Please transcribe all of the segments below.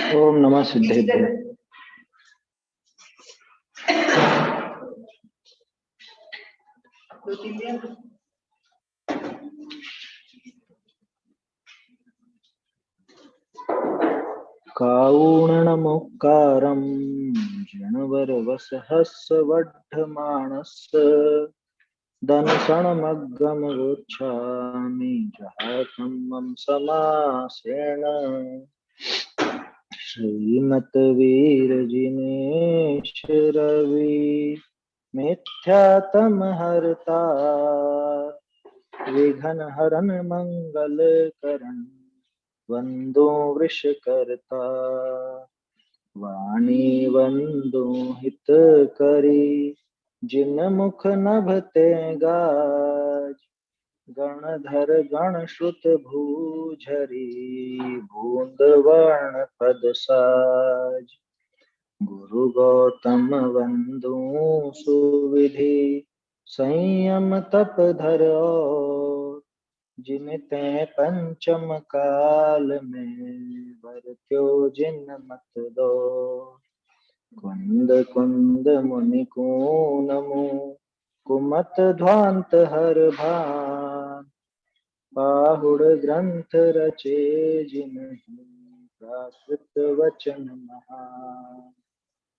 ओम नमः सिद्धेभ्यः। कारुणमुक्कारं जणवरवसहस्रवड्ढमाणस्य दंसनमग्गमगच्छामि जहातं मम समासेन। श्रीमद्वीरजिनेश रवि मिथ्यातमहर्ता विघ्नहरन् मंगलकरन् वन्दो वृषकर्ता। वाणी वन्दो हितकरी जिन मुख नभते गाज। गणधर गणश्रुत भूझरी बूंद वर्ण पद साज। गुरु गौतम वंदु सुविधि संयम तप धरो। जिनते पंचम काल में वर्त्यो जिन मत दो। कुंद कुंद मुनि नमो कुमत ध्वांत हर भान। पाहुड़ ग्रंथ रचे जिनहि प्राकृत वचन महान।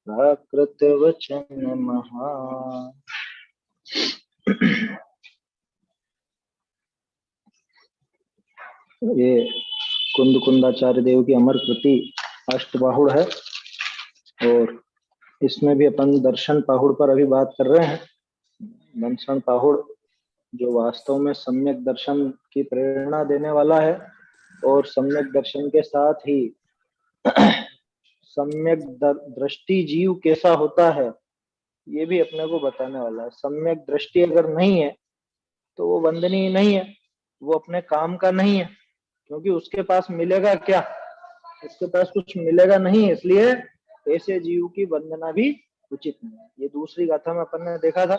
प्राकृत वचन महान। ये कुंद कुंदाचार्य देव की अमर कृति अष्टबाहुड़ है और इसमें भी अपन दर्शन पाहुड़ पर अभी बात कर रहे हैं। दंसन पाहुड़ जो वास्तव में सम्यक दर्शन की प्रेरणा देने वाला है और सम्यक दर्शन के साथ ही सम्यक दृष्टि जीव कैसा होता है ये भी अपने को बताने वाला है। सम्यक दृष्टि अगर नहीं है तो वो वंदनीय नहीं है, वो अपने काम का नहीं है, क्योंकि उसके पास मिलेगा क्या? उसके पास कुछ मिलेगा नहीं, इसलिए ऐसे जीव की वंदना भी उचित नहीं है। ये दूसरी गाथा में अपन ने देखा था।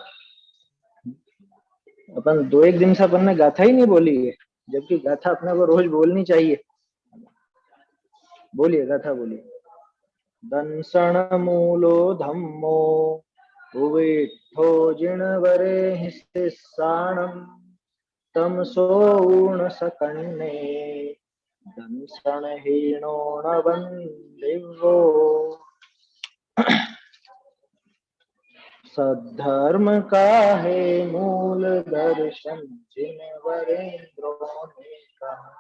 अपन 2-1 दिन से अपन ने गाथा ही नहीं बोली है, जबकि गाथा अपने को रोज बोलनी चाहिए। बोलिए गाथा बोलिए। दंसण मूलो धम्मो उविठ्ठो जिणवरे हिस्साणम् तमसोर्ण सकन्ने दंसण हीनो न वंदिवो। सद्धर्म का है मूल दर्शन जिनवरेंद्रों ने कहा।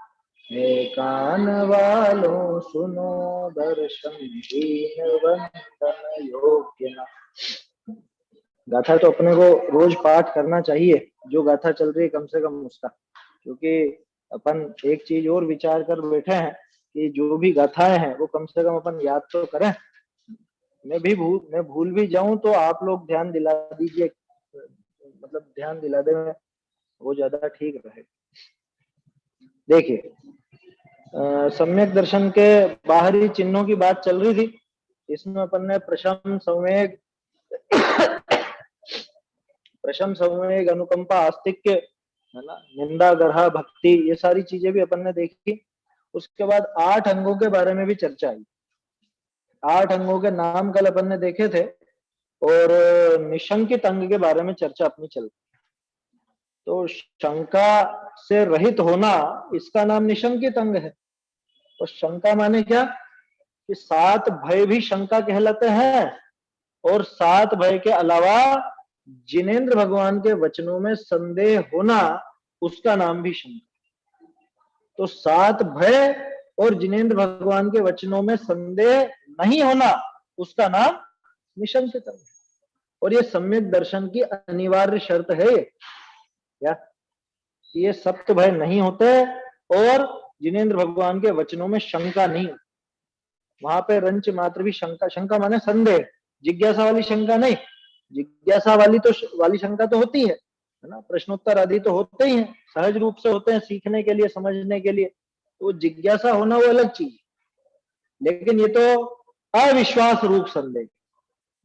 कान वालों सुनो दर्शन दीन वंदन योग्य न। गाथा तो अपने को रोज पाठ करना चाहिए, जो गाथा चल रही है कम से कम उसका, क्योंकि अपन एक चीज और विचार कर बैठे हैं कि जो भी गाथाएं हैं वो कम से कम अपन याद तो करें। मैं भूल भी जाऊं तो आप लोग ध्यान दिला दीजिए, मतलब ध्यान दिला दे, वो ज्यादा ठीक रहे। देखिए, सम्यक दर्शन के बाहरी चिन्हों की बात चल रही थी। इसमें अपन ने प्रशम संवेग अनुकंपा आस्तिक्य है ना, निंदा गर्हा भक्ति, ये सारी चीजें भी अपन ने देखी। उसके बाद 8 अंगों के बारे में भी चर्चा आई। 8 अंगों के नाम कल अपन ने देखे थे और निशंकित अंग के बारे में चर्चा अपनी चल। तो शंका से रहित होना, इसका नाम निशंकित अंग है। तो शंका माने क्या कि 7 भय भी शंका कहलाते हैं और 7 भय के अलावा जिनेंद्र भगवान के वचनों में संदेह होना, उसका नाम भी शंका। तो 7 भय और जिनेंद्र भगवान के वचनों में संदेह नहीं होना, उसका नाम निशंकित अंग। और ये सम्यक दर्शन की अनिवार्य शर्त है क्या? ये सप्त भय नहीं होते और जिनेंद्र भगवान के वचनों में शंका नहीं। वहां पे रंच मात्र भी शंका माने संदेह, जिज्ञासा वाली शंका नहीं। जिज्ञासा वाली शंका तो होती है ना, प्रश्नोत्तर आदि तो होते ही हैं, सहज रूप से होते हैं, सीखने के लिए, समझने के लिए। तो जिज्ञासा होना वो अलग चीज, लेकिन ये तो अविश्वास रूप संदेह।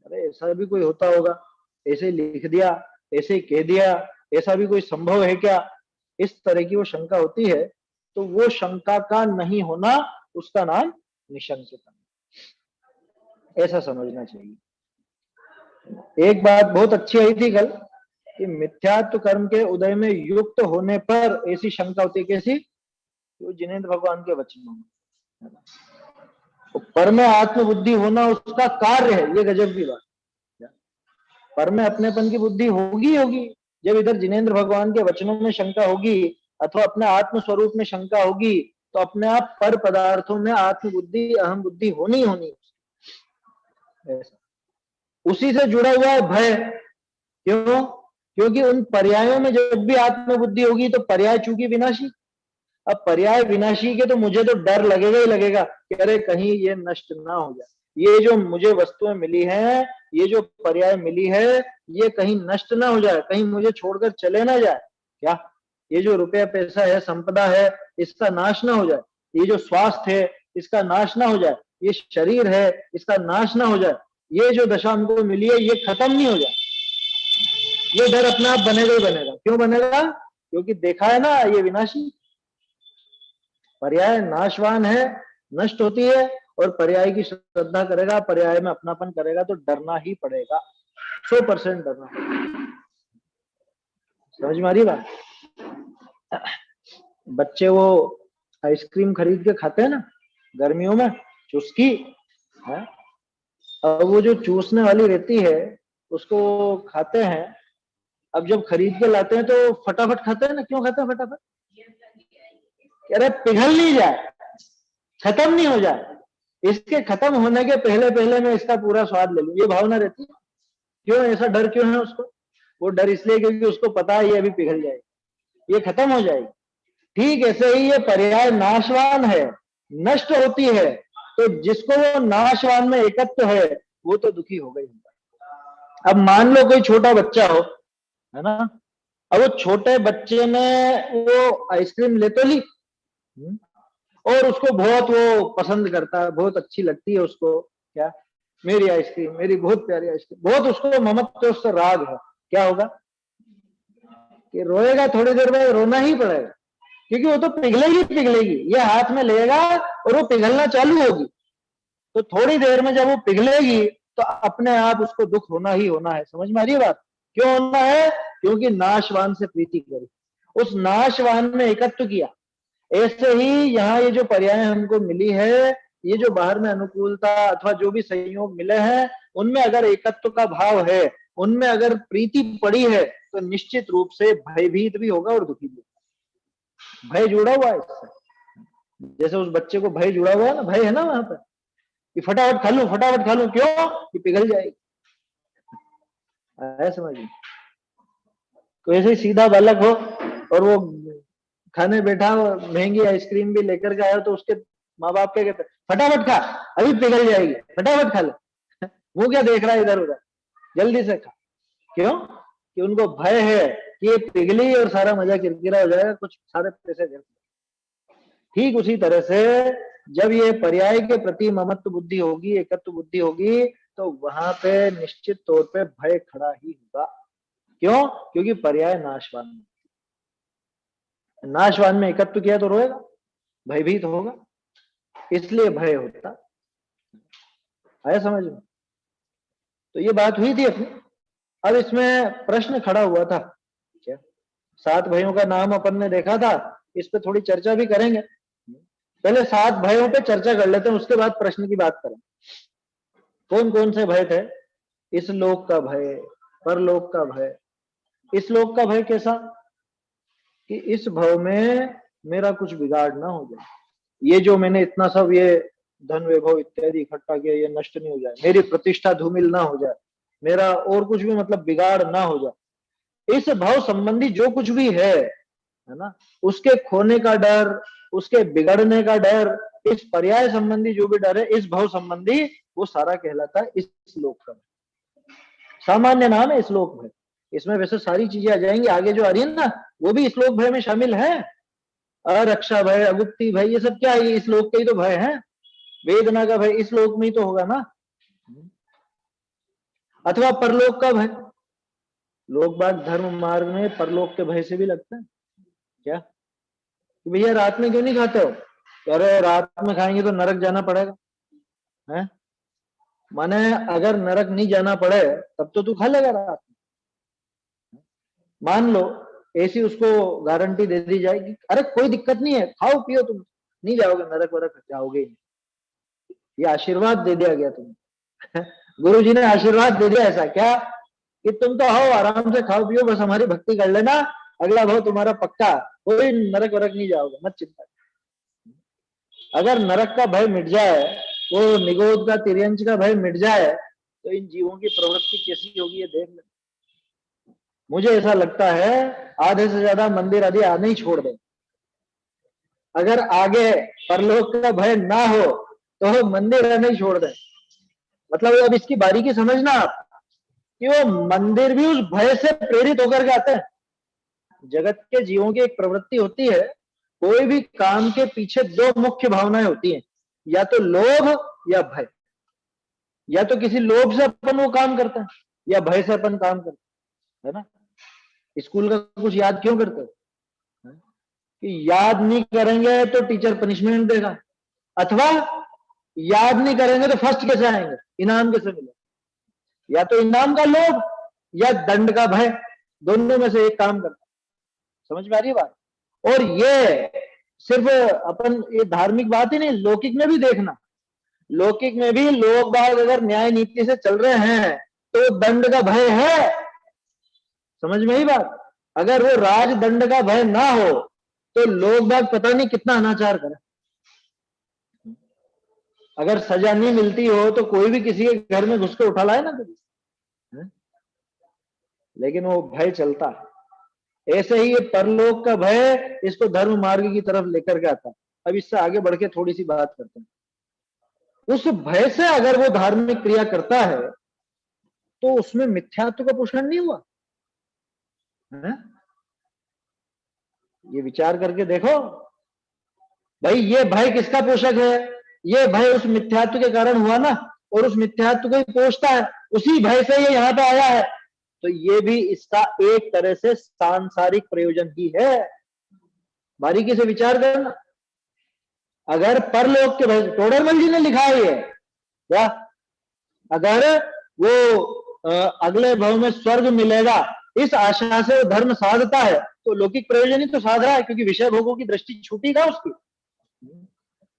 अरे ऐसा भी कोई होता होगा, ऐसे लिख दिया, ऐसे कह दिया, ऐसा भी कोई संभव है क्या? इस तरह की वो शंका होती है। तो वो शंका का नहीं होना, उसका नाम निशंकित। ऐसा समझना चाहिए। एक बात बहुत अच्छी आई थी कल कि मिथ्यात्व कर्म के उदय में युक्त होने पर ऐसी शंका होती है, कैसी? वो जिनेंद्र भगवान के वचनों में, तो पर में आत्मबुद्धि होना उसका कार्य है, ये गजब की बात। पर में अपनेपन की बुद्धि होगी होगी जब इधर जिनेंद्र भगवान के वचनों में शंका होगी अथवा अपने आत्म स्वरूप में शंका होगी, तो अपने आप पर पदार्थों में आत्मबुद्धि अहम बुद्धि होनी होनी। ऐसा उसी से जुड़ा हुआ है भय। क्यों? क्योंकि उन पर्यायों में जब भी आत्मबुद्धि होगी तो पर्याय चूंकि विनाशी। अब पर्याय विनाशी के तो मुझे तो डर लगेगा ही लगेगा कि अरे कहीं ये नष्ट ना हो जाए, ये जो मुझे वस्तुएं मिली हैं, ये जो पर्याय मिली है, ये कहीं नष्ट ना हो जाए, कहीं मुझे छोड़कर चले ना जाए क्या? ये जो रुपया पैसा है, संपदा है, इसका नाश ना हो जाए, ये जो स्वास्थ्य है इसका नाश ना हो जाए, ये शरीर है इसका नाश ना हो जाए, ये जो दशा हमको मिली है ये खत्म नहीं हो जाए। ये डर अपने आप बनेगा ही बनेगा। क्यों बनेगा? क्योंकि देखा है ना, ये विनाशी पर्याय नाशवान है, नष्ट होती है, और पर्याय की श्रद्धा करेगा, पर्याय में अपनापन करेगा तो डरना ही पड़ेगा, 100% डरना पड़ेगा। समझ में आ रही बात? बच्चे वो आइसक्रीम खरीद के खाते हैं ना गर्मियों में, चुस्की है, अब वो जो चूसने वाली रहती है उसको खाते हैं, अब जब खरीद के लाते हैं तो फटाफट खाते हैं ना। क्यों खाते हैं फटाफट? अरे पिघल नहीं जाए, खत्म नहीं हो जाए, इसके खत्म होने के पहले पहले मैं इसका पूरा स्वाद ले लूं, ये भावना रहती है। क्यों? ऐसा डर क्यों है उसको? वो डर इसलिए क्योंकि उसको पता है ये अभी पिघल जाएगी, ये खत्म हो जाएगी। ठीक ऐसे ही ये पर्याय नाशवान है, नष्ट होती है, तो जिसको वो नाशवान में एकत्व है वो तो दुखी हो गई। अब मान लो कोई छोटा बच्चा हो, है ना, अब वो छोटे बच्चे ने वो आइसक्रीम ले तो ली, और उसको बहुत वो पसंद करता है, बहुत अच्छी लगती है उसको, क्या मेरी आइसक्रीम, मेरी बहुत प्यारी आइसक्रीम, बहुत उसको ममत्व उससे राग है। क्या होगा कि रोएगा, थोड़ी देर में रोना ही पड़ेगा, क्योंकि वो तो पिघलेगी पिघलेगी, ये हाथ में लेगा और वो पिघलना चालू होगी, तो थोड़ी देर में जब वो पिघलेगी तो अपने आप उसको दुख होना ही होना है। समझ में आ रही है बात? क्यों होना है? क्योंकि नाशवान से प्रीति करी, उस नाशवान में एकत्व किया। ऐसे ही यहाँ ये जो पर्याय हमको मिली है, ये जो बाहर में अनुकूलता अथवा जो भी संयोग मिले हैं, उनमें अगर एकत्व का भाव है, उनमें अगर प्रीति पड़ी है, तो निश्चित रूप से भयभीत भी होगा और दुखी भी होगा। भय जुड़ा हुआ है इससे, जैसे उस बच्चे को भय जुड़ा हुआ है ना, भय है ना वहां पर कि फटाफट खा लूं, फटाफट खा लूं, क्यों? कि पिघल जाएगी। है समझ? तो ऐसे ही सीधा बालक हो और वो खाने बैठा, महंगी आइसक्रीम भी लेकर के आया, तो उसके माँ बाप क्या कहते हैं? फटाफट खा, अभी पिघल जाएगी, फटाफट खा ले। वो क्या देख रहा है इधर उधर, जल्दी से खा। क्यों? कि उनको भय है कि ये पिघली और सारा मजा किरकिरा हो जाएगा, कुछ सारे पैसे दे। ठीक उसी तरह से जब ये पर्याय के प्रति ममत्व बुद्धि होगी, एकत्व बुद्धि होगी, तो वहां पे निश्चित तौर पे भय खड़ा ही होगा। क्यों? क्योंकि पर्याय नाशवान, नाशवान में एकत्व किया तो रोएगा, भयभीत होगा, इसलिए भय होता। आया समझ में? तो ये बात हुई थी अपनी। अब इसमें प्रश्न खड़ा हुआ था, क्या 7 भाइयों का नाम अपन ने देखा था, इस पे थोड़ी चर्चा भी करेंगे। पहले 7 भाइयों पे चर्चा कर लेते हैं, उसके बाद प्रश्न की बात करें। कौन कौन से भय थे? इस लोक का भय, परलोक का भय। इस लोक का भय कैसा? कि इस भव में मेरा कुछ बिगाड़ ना हो जाए, ये जो मैंने इतना सब ये धन वैभव इत्यादि इकट्ठा किया, ये नष्ट नहीं हो जाए, मेरी प्रतिष्ठा धूमिल ना हो जाए, मेरा और कुछ भी मतलब बिगाड़ ना हो जाए। इस भव संबंधी जो कुछ भी है ना, उसके खोने का डर, उसके बिगड़ने का डर, इस पर्याय संबंधी जो भी डर है, इस भव संबंधी, वो सारा कहलाता है इस श्लोक का। सामान्य नाम है श्लोक भय। इसमें वैसे सारी चीजें आ जाएंगी आगे जो आ रही है ना, वो भी श्लोक भय में शामिल है। अरक्षा भय, अगुप्ति भय, ये सब क्या है? ये श्लोक के ही तो भय है। वेदना का भय इस श्लोक में ही तो होगा ना। अथवा परलोक का भय, लोग बाग धर्म मार्ग में परलोक के भय से भी लगता है क्या? कि भैया रात में क्यों नहीं खाते हो? अरे रात में खाएंगे तो नरक जाना पड़ेगा, है माने अगर नरक नहीं जाना पड़े तब तो तू खा लेगा रात में। मान लो ऐसी उसको गारंटी दे दी जाएगी, अरे कोई दिक्कत नहीं है, खाओ पियो, तुम नहीं जाओगे नरक वरक, जाओगे ही नहीं। ये आशीर्वाद दे दिया गया तुम्हें। गुरु जी ने आशीर्वाद दे दिया ऐसा क्या, कि तुम तो आओ आराम से खाओ पियो, बस हमारी भक्ति कर लेना, अगला भाव तुम्हारा पक्का, कोई नरक वरक नहीं जाओगे, मत चिंता। अगर नरक का भय मिट जाए, वो निगोद का तिर्यंच का भय मिट जाए, तो इन जीवों की प्रवृत्ति कैसी होगी ये देख ले। मुझे ऐसा लगता है आधे से ज्यादा मंदिर आदि आने ही छोड़ दें। अगर आगे परलोक का भय ना हो तो मंदिर आने ही छोड़ दें। मतलब अब इसकी बारीकी समझना आप, कि वो मंदिर भी उस भय से प्रेरित होकर के आते हैं। जगत के जीवों की एक प्रवृत्ति होती है, कोई भी काम के पीछे दो मुख्य भावनाएं होती हैं, या तो लोभ या भय। या तो किसी लोभ से अपन वो काम करते हैं, या भय से अपन काम करते हैं, है ना। स्कूल का कुछ याद क्यों करते हो, कि याद नहीं करेंगे तो टीचर पनिशमेंट देगा, अथवा याद नहीं करेंगे तो फर्स्ट कैसे आएंगे, इनाम कैसे मिलेगा। या तो इनाम का लोभ या दंड का भय, दोनों में से एक काम करता है। समझ में आ रही है बात। और ये सिर्फ अपन ये धार्मिक बात ही नहीं, लौकिक में भी देखना, लौकिक में भी लोग बाग अगर न्याय नीति से चल रहे हैं तो दंड का भय है। समझ में ही बात। अगर वो राज दंड का भय ना हो तो लोग बाग पता नहीं कितना अनाचार करें। अगर सजा नहीं मिलती हो तो कोई भी किसी के घर में घुस के उठा लाए ना कभी, लेकिन वो भय चलता है। ऐसे ही ये परलोक का भय इसको धर्म मार्ग की तरफ लेकर के आता है। अब इससे आगे बढ़ के थोड़ी सी बात करते हैं। उस भय से अगर वो धार्मिक क्रिया करता है तो उसमें मिथ्यात्व का पोषण नहीं हुआ है? ये विचार करके देखो भाई, ये भय किसका पोषक है, ये भय उस मिथ्यात्व के कारण हुआ ना, और उस मिथ्यात्व को ही पोषता है, उसी भय से ये यहाँ पे आया है। तो ये भी इसका एक तरह से सांसारिक प्रयोजन ही है। बारीकी से विचार करना। अगर परलोक के भय, टोडरमल जी ने लिखा है ये क्या, अगर वो अगले भव में स्वर्ग मिलेगा इस आशा से वो धर्म साधता है तो लौकिक प्रयोजन ही तो साध रहा है, क्योंकि विषय भोगों की दृष्टि छूटी का उसकी।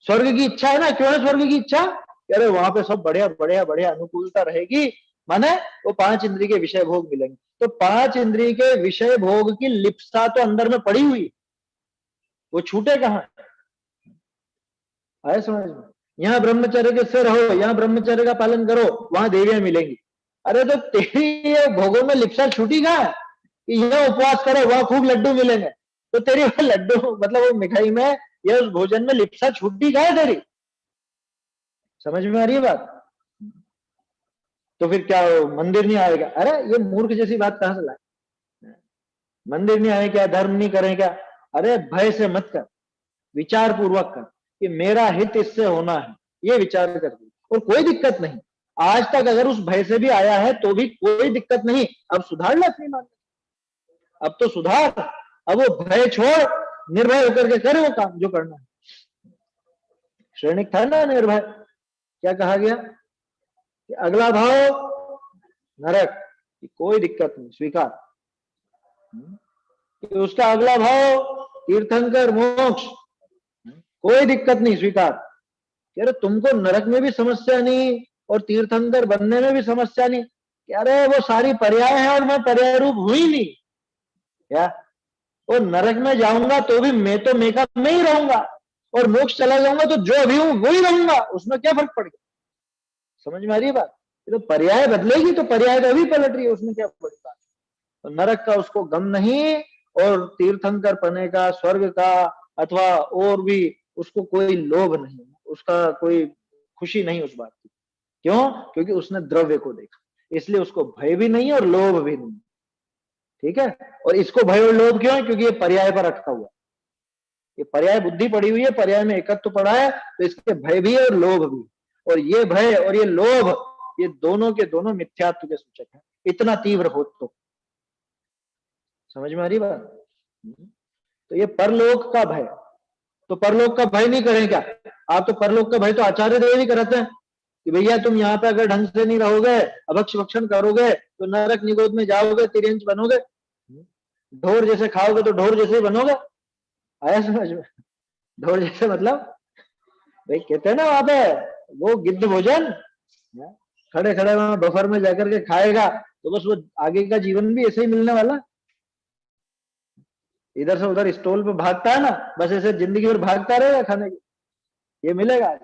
स्वर्ग की इच्छा है ना, क्यों है स्वर्ग की इच्छा, अरे वहां पे सब बढ़िया बढ़िया बढ़िया अनुकूलता रहेगी, माने वो 5 इंद्रिय के विषय भोग मिलेंगे। तो 5 इंद्रिय के विषय भोग की लिप्सा तो अंदर में पड़ी हुई, वो छूटे कहां आए समझ में। यहाँ ब्रह्मचर्य के से रहो, यहाँ ब्रह्मचर्य का पालन करो, वहां देवियां मिलेंगी। अरे तो तेरी ये भोगों में लिप्सा छूटी कहां, कि यहाँ उपवास करो वहां खूब लड्डू मिलेंगे, तो तेरी वो लड्डू मतलब वो मिठाई में या उस भोजन में लिप्सा छूटी कहां है तेरी। समझ में आ रही है बात। तो फिर क्या मंदिर नहीं आएगा, अरे ये मूर्ख जैसी बात कहां से लाए, मंदिर नहीं आए क्या, धर्म नहीं करें क्या, अरे भय से मत कर, विचार पूर्वक कर कि मेरा हित इससे होना है, ये विचार कर, और कोई दिक्कत नहीं। आज तक अगर उस भय से भी आया है तो भी कोई दिक्कत नहीं, अब सुधार ले अपनी मान, अब तो सुधार, अब वो भय छोड़, निर्भय होकर के करे वो काम जो करना है। श्रेणिक था ना निर्भय, क्या कहा गया कि अगला भाव नरक, कि कोई दिक्कत नहीं स्वीकार, कि उसका अगला भाव तीर्थंकर मोक्ष, कोई दिक्कत नहीं स्वीकार। अरे तुमको नरक में भी समस्या नहीं और तीर्थंकर बनने में भी समस्या नहीं, क्या अरे वो सारी पर्याय है और मैं पर्याय रूप हुई नहीं क्या, और नरक में जाऊंगा तो भी मैं तो मैं का मैं ही रहूंगा, और मोक्ष चला जाऊंगा तो जो अभी हूं वही रहूंगा, उसमें क्या फर्क पड़ गया। समझ में आ रही है बात। तो पर्याय बदलेगी तो पर्याय तो अभी पलट रही है, उसमें क्या बड़ी बात। तो नरक का उसको गम नहीं, और तीर्थंकर पने का, स्वर्ग का अथवा और भी उसको कोई लोभ नहीं, उसका कोई खुशी नहीं उस बात की। क्यों, क्योंकि उसने द्रव्य को देखा, इसलिए उसको भय भी नहीं और लोभ भी नहीं। ठीक है, और इसको भय और लोभ क्यों है, क्योंकि ये पर्याय पर अटका हुआ, ये पर्याय बुद्धि पड़ी हुई है, पर्याय में एकत्व पड़ा है, तो इसके भय भी है और लोभ भी। और ये भय और ये लोभ, ये दोनों के दोनों मिथ्यात्व के सूचक हैं, इतना तीव्र हो तो। समझ में आ रही बात। तो ये परलोक का भय, तो परलोक का भय नहीं करें क्या, आप तो परलोक का भय तो आचार्य देव ही कराते हैं, कि भैया तुम यहाँ पे अगर ढंग से नहीं रहोगे, अभक्ष भक्षण करोगे तो नरक निगोद में जाओगे, तिर्यंच बनोगे, ढोर जैसे खाओगे तो ढोर जैसे ही बनोगे। आया समझ में? ढोर जैसे मतलब भाई कहते हैं ना वहां पे वो गिद्ध भोजन, खड़े खड़े वहां बफर में जाकर के खाएगा तो बस वो आगे का जीवन भी ऐसे ही मिलने वाला। इधर से उधर स्टॉल पे भागता है ना, बस ऐसे जिंदगी भर भागता रहेगा खाने की, ये मिलेगा।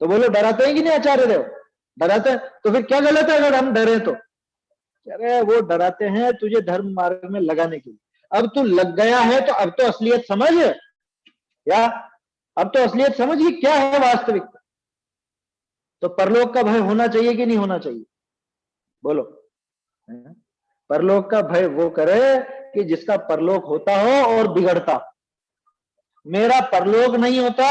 तो बोलो डराते हैं कि नहीं आचार्य देव? डराते हैं। तो फिर क्या गलत है अगर हम डरे तो? अरे वो डराते हैं तुझे धर्म मार्ग में लगाने के लिए। अब तू लग गया है तो अब तो असलियत समझ, या अब तो असलियत समझ कि क्या है वास्तविकता। तो परलोक का भय होना चाहिए कि नहीं होना चाहिए? बोलो। परलोक का भय वो करे कि जिसका परलोक होता हो और बिगड़ता। मेरा परलोक नहीं होता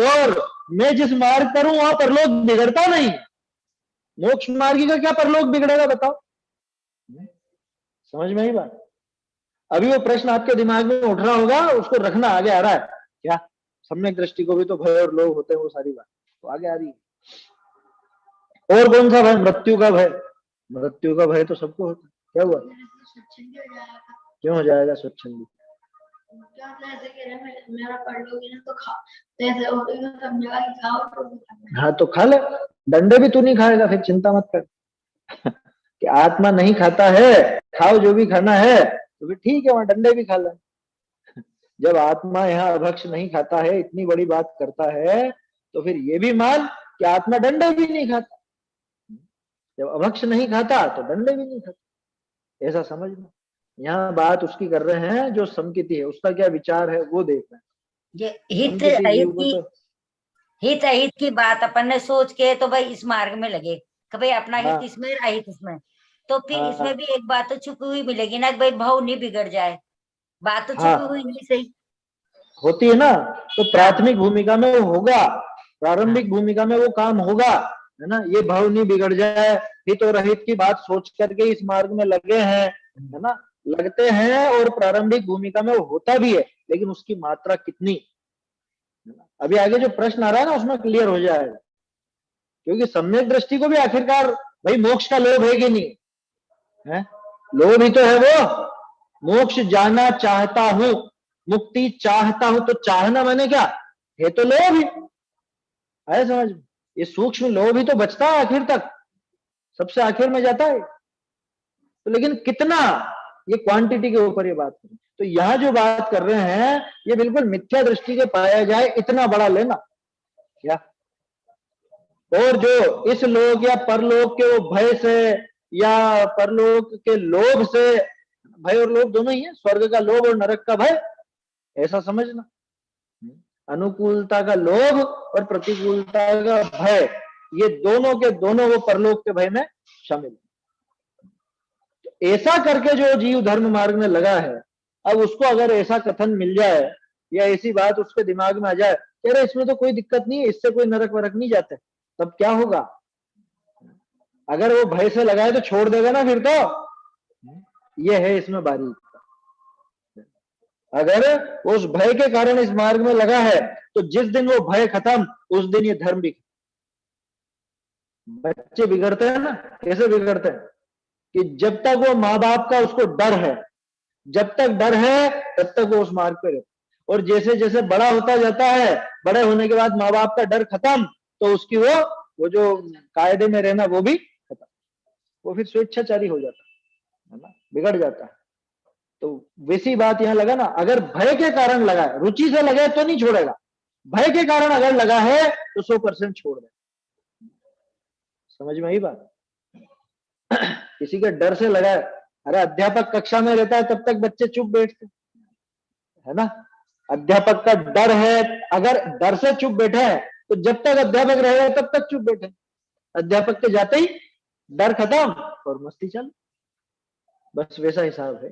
और मैं जिस मार्ग पर हूं वहां परलोक बिगड़ता नहीं, मोक्ष मार्गी का क्या परलोक बिगड़ेगा बताओ? समझ में आई बात? अभी वो प्रश्न आपके दिमाग में उठ रहा होगा, उसको रखना, आगे आ रहा है क्या? सम्यक दृष्टि को भी तो भय और लोभ होते हैं, वो सारी बात तो आगे आ रही है। और कौन सा भय? मृत्यु का भय। मृत्यु का भय तो सबको होता है। क्या हुआ? क्यों हो जाएगा स्वच्छंदी? हाँ तो खा ले, डंडे भी तू नहीं खाएगा, फिर चिंता मत कर कि आत्मा नहीं खाता है, खाओ जो भी खाना है तो फिर ठीक है, वहां डंडे भी खा ले। जब आत्मा यहाँ अभक्ष नहीं खाता है, इतनी बड़ी बात करता है, तो फिर ये भी मान कि आत्मा डंडे भी नहीं खाता। जब अभक्ष नहीं खाता तो डंडे भी नहीं खाता, ऐसा समझना। यहाँ बात उसकी कर रहे हैं जो समकिति है, उसका क्या विचार है वो देख रहे हैं। ये हित अहित की बात अपन ने सोच के तो भाई इस मार्ग में लगे कि भाई अपना हित इसमें अहित इसमें, तो फिर इसमें भी एक बात तो छुपी हुई मिलेगी ना कि भाई भाव नहीं बिगड़ जाए, बात तो छुपी हुई नहीं सही होती है ना। तो प्राथमिक भूमिका में वो होगा, प्रारंभिक भूमिका में वो काम होगा, है ना। ये भाव नहीं बिगड़ जाए, हित और अहित की बात सोच करके इस मार्ग में लगे हैं, है ना, लगते हैं, और प्रारंभिक भूमिका में वो होता भी है, लेकिन उसकी मात्रा कितनी, अभी आगे जो प्रश्न आ रहा है ना उसमें क्लियर हो जाएगा। क्योंकि सम्यक दृष्टि को भी आखिरकार भाई मोक्ष का लोभ है कि नहीं है? लोभ ही तो है वो, मोक्ष जाना चाहता हूं, मुक्ति चाहता हूं, तो चाहना मैंने क्या है? तो लोभ ही है, समझ में? ये सूक्ष्म लोभ ही तो बचता है आखिर तक, सबसे आखिर में जाता है तो। लेकिन कितना, ये क्वांटिटी के ऊपर ये बात करें तो यहां जो बात कर रहे हैं ये बिल्कुल मिथ्या दृष्टि के पाया जाए इतना बड़ा लेना क्या। और जो इस लोक या परलोक के वो भय से या परलोक के लोभ से, भय और लोभ दोनों ही है, स्वर्ग का लोभ और नरक का भय, ऐसा समझना। अनुकूलता का लोभ और प्रतिकूलता का भय, ये दोनों के दोनों वो परलोक के भय में शामिल है। ऐसा करके जो जीव धर्म मार्ग में लगा है, अब उसको अगर ऐसा कथन मिल जाए या ऐसी बात उसके दिमाग में आ जाए, कह रहे इसमें तो कोई दिक्कत नहीं है, इससे कोई नरक वरक नहीं जाते, तब क्या होगा? अगर वो भय से लगाए तो छोड़ देगा ना फिर तो। ये है इसमें बारीक। अगर उस भय के कारण इस मार्ग में लगा है तो जिस दिन वो भय खत्म उस दिन ये धर्म भी। बच्चे बिगड़ते हैं ना, कैसे बिगड़ते हैं कि जब तक वो माँ बाप का उसको डर है, जब तक डर है तब तक वो उस मार्ग पे रहता, और जैसे जैसे बड़ा होता जाता है, बड़े होने के बाद माँ बाप का डर खत्म तो उसकी वो जो कायदे में रहना वो भी खत्म, वो फिर स्वेच्छाचारी हो जाता है ना, बिगड़ जाता है। तो वैसी बात यहां लगा ना, अगर भय के कारण लगा है, रुचि से लगे तो नहीं छोड़ेगा, भय के कारण अगर लगा है तो 100% छोड़ दे। समझ में आई बात? किसी के डर से लगा है, अरे अध्यापक कक्षा में रहता है तब तक बच्चे चुप बैठते है ना, अध्यापक का डर है, अगर डर से चुप बैठे हैं तो जब तक अध्यापक रहेगा तब तक चुप बैठे, अध्यापक के जाते ही डर खत्म और मस्ती चल, बस वैसा हिसाब है।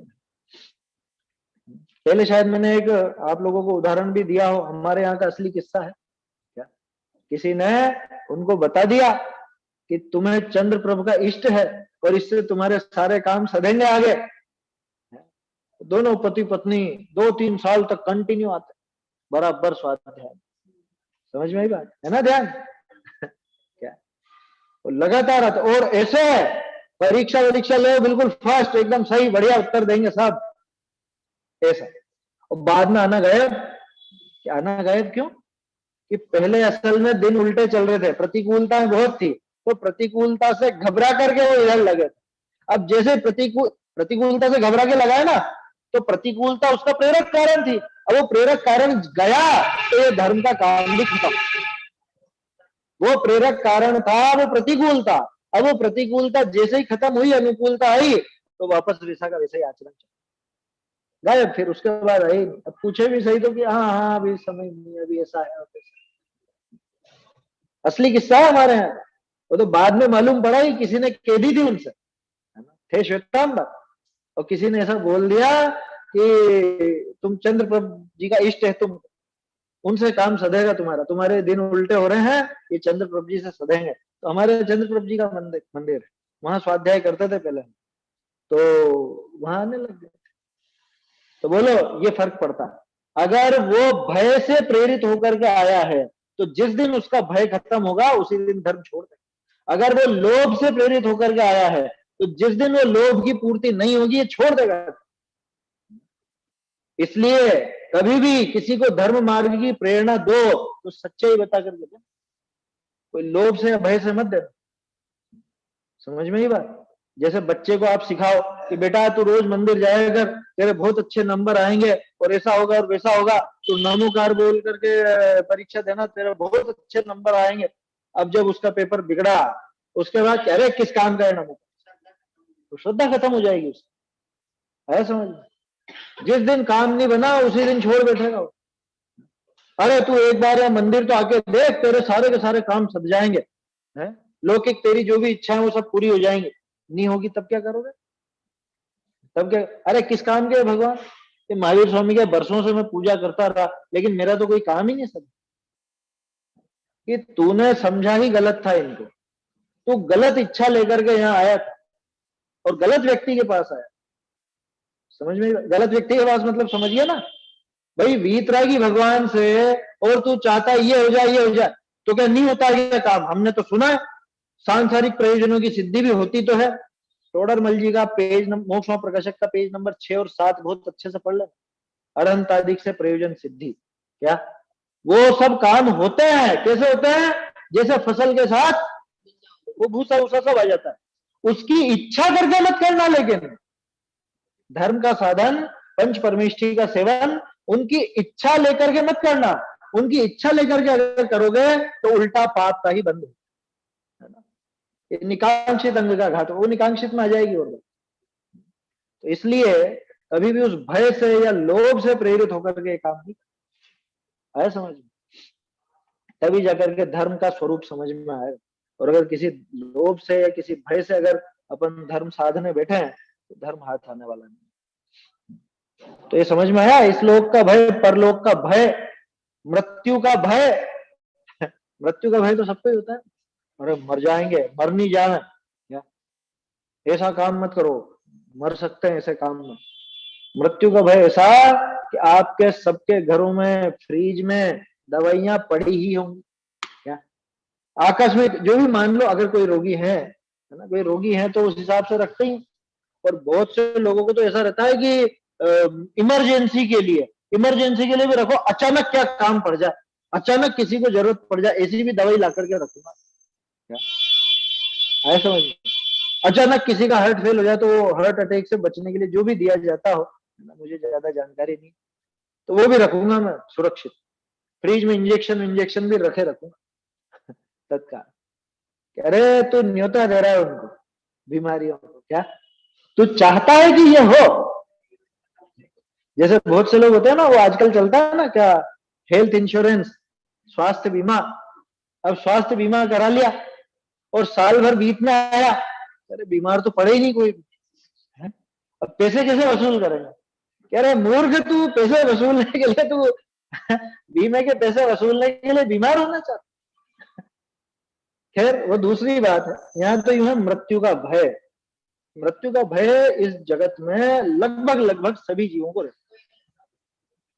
पहले शायद मैंने एक आप लोगों को उदाहरण भी दिया हो, हमारे यहाँ का असली किस्सा है क्या, किसी ने उनको बता दिया कि तुम्हें चंद्र प्रभु का इष्ट है और इससे तुम्हारे सारे काम सधेंगे आगे। दोनों पति पत्नी 2-3 साल तक कंटिन्यू आते, बराबर स्वाध्याय। समझ में आई बात है ना? ध्यान क्या वो लगातार आता, और ऐसे परीक्षा लो बिल्कुल फर्स्ट, एकदम सही बढ़िया उत्तर देंगे सब, ऐसा। और बाद में आना गायब। आना गायब क्यों? कि पहले असल में दिन उल्टे चल रहे थे, प्रतिकूलताएं बहुत थी, तो प्रतिकूलता से घबरा करके वो इधर लगे। अब जैसे प्रतिकूलता से घबरा के लगाए ना, तो प्रतिकूलता उसका प्रेरक कारण थी। अब वो प्रेरक कारण गया तो ये धर्म का काम भी खत्म। वो प्रेरक कारण था, वो प्रतिकूल था। अब वो प्रतिकूलता जैसे ही खत्म हुई, अनुकूलता आई, तो वापस वैसा का वैसा ही आचरण गायब। फिर उसके बाद आई, अब पूछे भी सही तो कि हाँ हाँ अभी समझ नहीं, अभी ऐसा है असली किस्सा है हमारे यहाँ। वो तो बाद में मालूम पड़ा कि किसी ने कह दी थी उनसे, है ना, थे श्वेतांबर, और किसी ने ऐसा बोल दिया कि तुम चंद्रप्रभ जी का इष्ट है, तुम उनसे काम सधेगा तुम्हारा, तुम्हारे दिन उल्टे हो रहे हैं, ये चंद्रप्रभ जी से सधेंगे। तो हमारे चंद्रप्रभ जी का मंदिर है, वहां स्वाध्याय करते थे पहले, तो वहां आने लग गए। तो बोलो ये फर्क पड़ता है। अगर वो भय से प्रेरित होकर के आया है, तो जिस दिन उसका भय खत्म होगा उसी दिन धर्म छोड़ देगा। अगर वो लोभ से प्रेरित होकर के आया है, तो जिस दिन वो लोभ की पूर्ति नहीं होगी, ये छोड़ देगा। इसलिए कभी भी किसी को धर्म मार्ग की प्रेरणा दो तो सच्चाई बता करके दो, कोई लोभ से या भय से मत देना। समझ में ही बात? जैसे बच्चे को आप सिखाओ कि बेटा तू रोज मंदिर जाया कर, तेरे बहुत अच्छे नंबर आएंगे और ऐसा होगा और वैसा होगा, तू नमोकार बोल करके परीक्षा देना, तेरे बहुत अच्छे नंबर आएंगे। अब जब उसका पेपर बिगड़ा, उसके बाद कह रहे किस काम का है नमोकार, तो श्रद्धा खत्म हो जाएगी उसकी। है समझ? जिस दिन काम नहीं बना उसी दिन छोड़ बैठेगा। अरे तू एक बार या मंदिर तो आके देख, तेरे सारे के सारे काम सद जाएंगे, है लौकिक तेरी जो भी इच्छा है वो सब पूरी हो जाएंगी। नहीं होगी तब क्या करोगे? तब क्या? अरे किस काम के भगवान? ये महावीर स्वामी के बरसों से मैं पूजा करता रहा, लेकिन मेरा तो कोई काम ही नहीं सब। कि तूने समझा ही गलत था इनको, तू गलत इच्छा लेकर के यहाँ आया था और गलत व्यक्ति के पास आया। समझ में? गलत व्यक्ति के पास मतलब समझिए ना भाई, वीतरागी भगवान से, और तू चाहता ये हो जाए ये हो जाए, तो क्या नहीं होता ये काम? हमने तो सुना है सांसारिक प्रयोजनों की सिद्धि भी होती तो है। टोडरमल जी का पेज मोक्ष प्रकाशक का पेज नंबर 6 और 7 बहुत अच्छे से पढ़ ले। अनंतादिक से प्रयोजन सिद्धि, क्या वो सब काम होते हैं? कैसे होते हैं? जैसे फसल के साथ वो भूसा भूसा सब आ जाता है, उसकी इच्छा करके मत करना। लेकिन धर्म का साधन पंच परमेष्ठी का सेवन उनकी इच्छा लेकर के मत करना। उनकी इच्छा लेकर के अगर करोगे तो उल्टा पाप का ही बंद है ना। निकांक्षित अंग का घात, वो निकांक्षित में आ जाएगी। और तो इसलिए कभी भी उस भय से या लोभ से प्रेरित होकर के काम नहीं आया। समझ में? तभी जाकर के धर्म का स्वरूप समझ में आए। और अगर किसी लोभ से या किसी भय से अगर अपन धर्म साधने बैठे हैं, तो धर्म हाथ आने वाला नहीं। तो ये समझ में आया, इस लोक का भय, परलोक का भय, मृत्यु का भय। मृत्यु का भय तो सबको ही होता है, अरे मर जाएंगे, मर नहीं जाना, ऐसा काम मत करो, मर सकते हैं ऐसे काम में। मृत्यु का भय ऐसा कि आपके सबके घरों में फ्रिज में दवाइयां पड़ी ही होंगी। क्या आकस्मिक जो भी मान लो, अगर कोई रोगी है ना, कोई रोगी है तो उस हिसाब से रखते ही। और बहुत से लोगों को तो ऐसा रहता है कि इमरजेंसी के लिए भी रखो, अचानक क्या काम पड़ जाए, अचानक किसी को जरूरत पड़ जाए, ऐसी भी दवाई ला करके रखूंगा। क्या है समझ? अचानक किसी का हार्ट फेल हो जाए तो हार्ट अटैक से बचने के लिए जो भी दिया जाता हो, मुझे ज्यादा जानकारी नहीं, तो वो भी रखूंगा मैं सुरक्षित। फ्रिज में इंजेक्शन भी रखूंगा तत्काल। अरे तू न्योता दे रहा है उनको, बीमारियों को। क्या तू चाहता है कि ये हो? जैसे बहुत से लोग होते हैं ना, वो आजकल चलता है ना क्या, हेल्थ इंश्योरेंस, स्वास्थ्य बीमा। अब स्वास्थ्य बीमा करा लिया और साल भर बीत में आया, अरे बीमार तो पड़े ही नहीं कोई है? अब पैसे कैसे वसूल करेंगे? कह रहे मूर्ख, तू पैसे वसूलने के लिए, तू बीमे के पैसे वसूलने के लिए बीमार होना चाहता? खैर वो दूसरी बात है। यहाँ तो यूं है, मृत्यु का भय। मृत्यु का भय इस जगत में लगभग सभी जीवों को रहता है।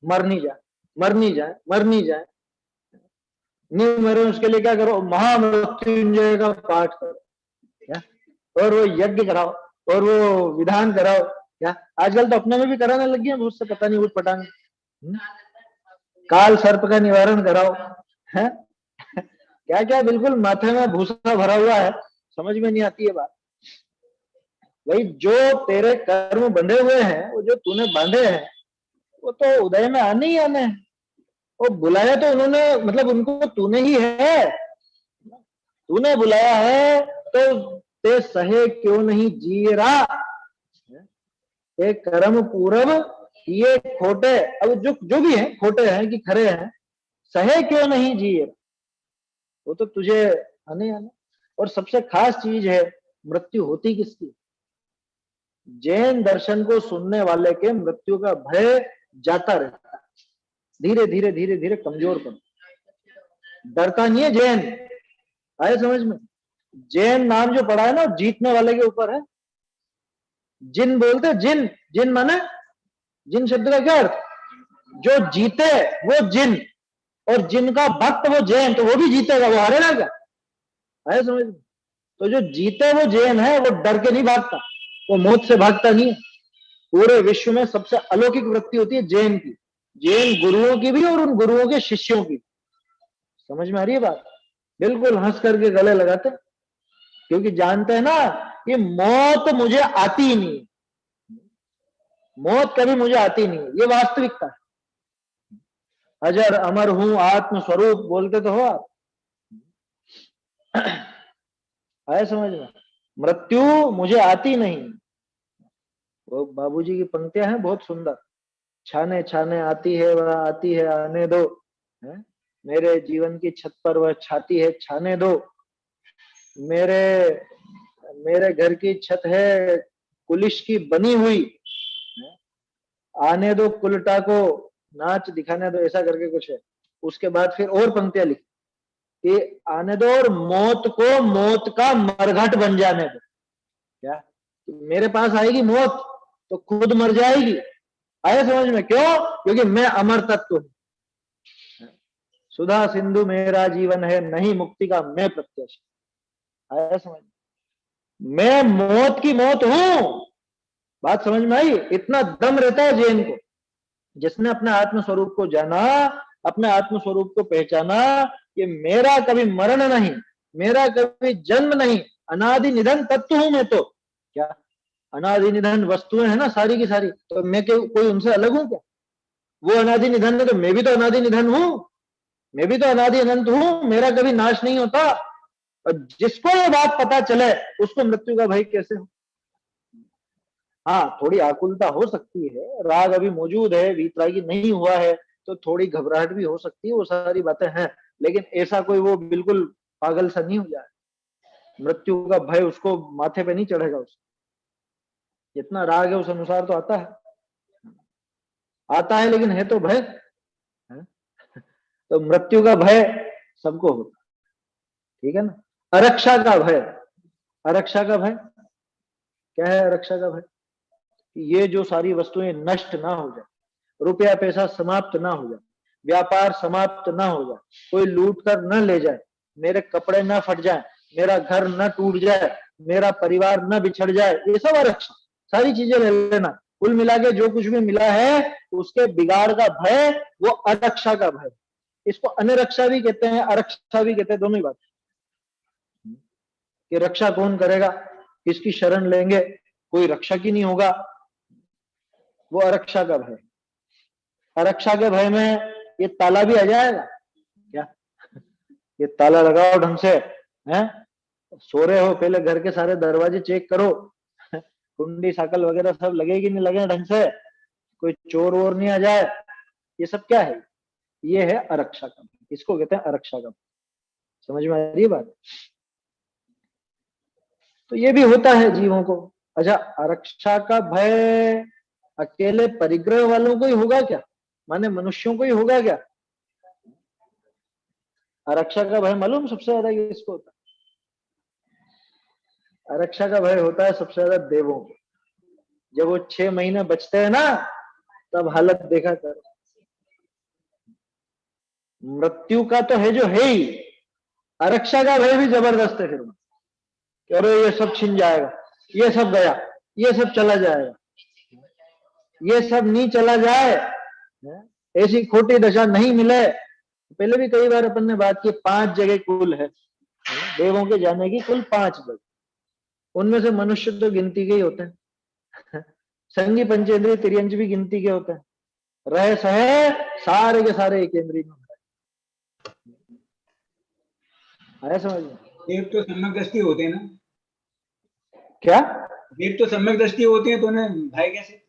मर नहीं जाए, मर नहीं जाए, मर नहीं जाए। नहीं मरे उसके लिए क्या करो, महामृत्युंजय का पाठ करो क्या, और वो यज्ञ कराओ और वो विधान कराओ क्या। आजकल तो अपने में भी कराने लग गए बहुत से, पता नहीं उठ पटांग। काल सर्प का निवारण कराओ है, क्या क्या बिल्कुल माथे में भूसा भरा हुआ है, समझ में नहीं आती है बात। भाई जो तेरे कर्म बंधे हुए हैं, वो जो तूने बांधे हैं, वो तो उदय में आने ही आने हैं। वो बुलाया तो उन्होंने, मतलब उनको तूने ही है, तूने बुलाया है, तो ते सहे क्यों नहीं जी रहा, ते कर्म पूरब ये खोटे, अब जो जो भी है खोटे हैं कि खरे हैं, सहे क्यों नहीं जी रहा, वो तो तुझे आने आने। और सबसे खास चीज है, मृत्यु होती किसकी, जैन दर्शन को सुनने वाले के मृत्यु का भय जाता रहता है, धीरे धीरे धीरे धीरे कमजोर कर, डरता नहीं है जैन। आए समझ में, जैन नाम जो पड़ा है ना, जीतने वाले के ऊपर है। जिन बोलते जिन, जिन माने, जिन शब्द का क्या अर्थ, जो जीते वो जिन, और जिनका भक्त वो जैन, तो वो भी जीतेगा, वो हारेगा क्या। आए समझ में, तो जो जीते वो जैन है, वो डर के नहीं भागता, वो मौत से भागता नहीं है। पूरे विश्व में सबसे अलौकिक वृत्ति होती है जैन की, जैन गुरुओं की भी और उन गुरुओं के शिष्यों की। समझ में आ रही है बात, बिल्कुल हंस करके गले लगाते, क्योंकि जानते हैं ना कि मौत मुझे आती ही नहीं, मौत कभी मुझे आती नहीं, ये वास्तविकता है। अजर अमर हूं आत्म स्वरूप बोलते तो हो आप, आए समझ में, मृत्यु मुझे आती नहीं। वो बाबूजी की पंक्तियां हैं बहुत सुंदर, छाने छाने आती है वह आती है आने दो, है? मेरे जीवन की छत पर वह छाती है छाने दो, मेरे मेरे घर की छत है कुलिश की बनी हुई, आने दो कुलटा को नाच दिखाने दो, ऐसा करके कुछ है। उसके बाद फिर और पंक्तियां लिखी कि आने दो और मौत को मौत का मरघट बन जाने दो, क्या मेरे पास आएगी मौत तो खुद मर जाएगी। आया समझ में, क्यों, क्योंकि मैं अमर तत्व हूं, सुधा सिंधु मेरा जीवन है, नहीं मुक्ति का मैं प्रत्याशी। आया समझ में, मैं मौत की मौत हूं, बात समझ में आई। इतना दम रहता है जैन को, जिसने अपने आत्म स्वरूप को जाना, अपने आत्म स्वरूप को पहचाना कि मेरा कभी मरण नहीं, मेरा कभी जन्म नहीं, अनादि निधन तत्व हूं मैं, तो क्या अनादि निधन वस्तुएं है ना सारी की सारी, तो मैं कोई उनसे अलग हूं क्या, वो अनादि निधन है तो मैं भी तो अनादि निधन हूं, मैं भी तो अनादि अनंत हूं, मेरा कभी नाश नहीं होता। और जिसको ये बात पता चले उसको मृत्यु का भय कैसे हो। हाँ थोड़ी आकुलता हो सकती है, राग अभी मौजूद है, वीतरागी नहीं हुआ है, तो थोड़ी घबराहट भी हो सकती है, वो सारी बातें हैं, लेकिन ऐसा कोई वो बिल्कुल पागल सा नहीं हो जाए, मृत्यु का भय उसको माथे पे नहीं चढ़ेगा, उसको जितना राग है उस अनुसार तो आता है, आता है, लेकिन है तो भय है? तो मृत्यु का भय सबको होता, ठीक है ना। अरक्षा का भय, अरक्षा का भय क्या है, अरक्षा का भय, ये जो सारी वस्तुएं नष्ट ना हो जाए, रुपया पैसा समाप्त ना हो जाए, व्यापार समाप्त ना हो जाए, कोई लूट कर न ले जाए, मेरे कपड़े न फट जाए, मेरा घर न टूट जाए, मेरा परिवार न बिछड़ जाए, ये सब आरक्षण, सारी चीजें ले लेना, कुल मिला के जो कुछ भी मिला है उसके बिगाड़ का भय, वो अरक्षा का भय। इसको अनरक्षा भी कहते हैं, अरक्षा भी कहते हैं, दोनों ही बात, कि रक्षा कौन करेगा, किसकी शरण लेंगे, कोई रक्षक ही नहीं होगा, वो अरक्षा का भय। अरक्षा के भय में ये ताला भी आ जाएगा क्या, ये ताला लगाओ ढंग से, हैं, सो रहे हो पहले घर के सारे दरवाजे चेक करो, कुंडी साकल वगैरह सब लगेगी नहीं लगे ढंग से, कोई चोर वोर नहीं आ जाए, ये सब क्या है, ये है अरक्षा का भय, इसको कहते हैं अरक्षा का भय। समझ में आ रही है बात, तो ये भी होता है जीवों को। अच्छा, आरक्षा का भय अकेले परिग्रह वालों को ही होगा क्या, माने मनुष्यों को ही होगा क्या। आरक्षा का भय मालूम सबसे ज्यादा किसको होता है, आरक्षा का भय होता है सबसे ज्यादा देवों को। जब वो 6 महीने बचते हैं ना, तब हालत देखा कर, मृत्यु का तो है जो है ही, आरक्षा का भय भी जबरदस्त है फिर में, कि अरे ये सब छिन जाएगा, ये सब गया, ये सब चला जाएगा, ये सब नहीं चला जाए, ऐसी खोटी दशा नहीं मिले। पहले भी कई बार अपन ने बात की, 5 जगह कुल है देवों के जाने की, कुल 5 जगह, उनमें से मनुष्य तो गिनती के ही होते हैं, संगी पंचेंद्रिय तिर्यंज भी गिनती के होते हैं, रह सहे सारे के सारे एक इंद्रिय में आया समझ में। देव तो सम्यक दृष्टि होते हैं ना, क्या देव तो सम्यक दृष्टि होते हैं, तो उन्हें भाई कैसे?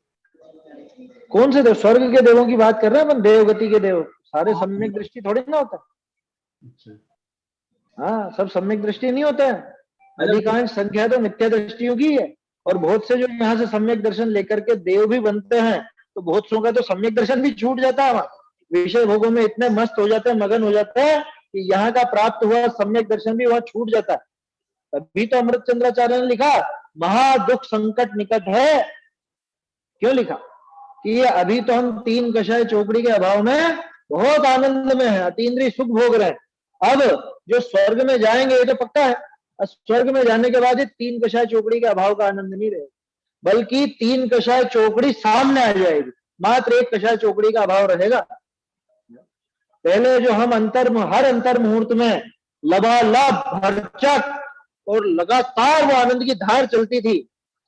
कौन से देव? स्वर्ग के देवों की बात कर रहे हैं अपन, देवगति के देव सारे सम्यक दृष्टि थोड़ी ना होता। अच्छा, हाँ, सब सम्यक दृष्टि नहीं होता है, अधिकांश संख्या तो मिथ्या दृष्टियों की है। और बहुत से जो यहाँ से सम्यक दर्शन लेकर के देव भी बनते हैं, तो बहुत सौ का तो सम्यक दर्शन भी छूट जाता है, विषय भोगों में इतने मस्त हो जाते हैं, मगन हो जाते हैं कि यहाँ का प्राप्त हुआ सम्यक दर्शन भी वहां छूट जाता है। तभी तो अमृत चंद्राचार्य ने लिखा, महादुख संकट निकट है। क्यों लिखा? कि ये अभी तो हम 3 कषाय चौकड़ी के अभाव में बहुत आनंद में है, अतीन्द्रिय सुख भोग रहे हैं। अब जो स्वर्ग में जाएंगे ये तो पक्का है, स्वर्ग में जाने के बाद ये 3 कषाय चौकड़ी के अभाव का आनंद नहीं रहेगा, बल्कि 3 कषाय चौकड़ी सामने आ जाएगी, मात्र 1 कषाय चौकड़ी का अभाव रहेगा। पहले जो हम हर अंतर मुहूर्त में लबालब भरचक और लगातार वो आनंद की धार चलती थी,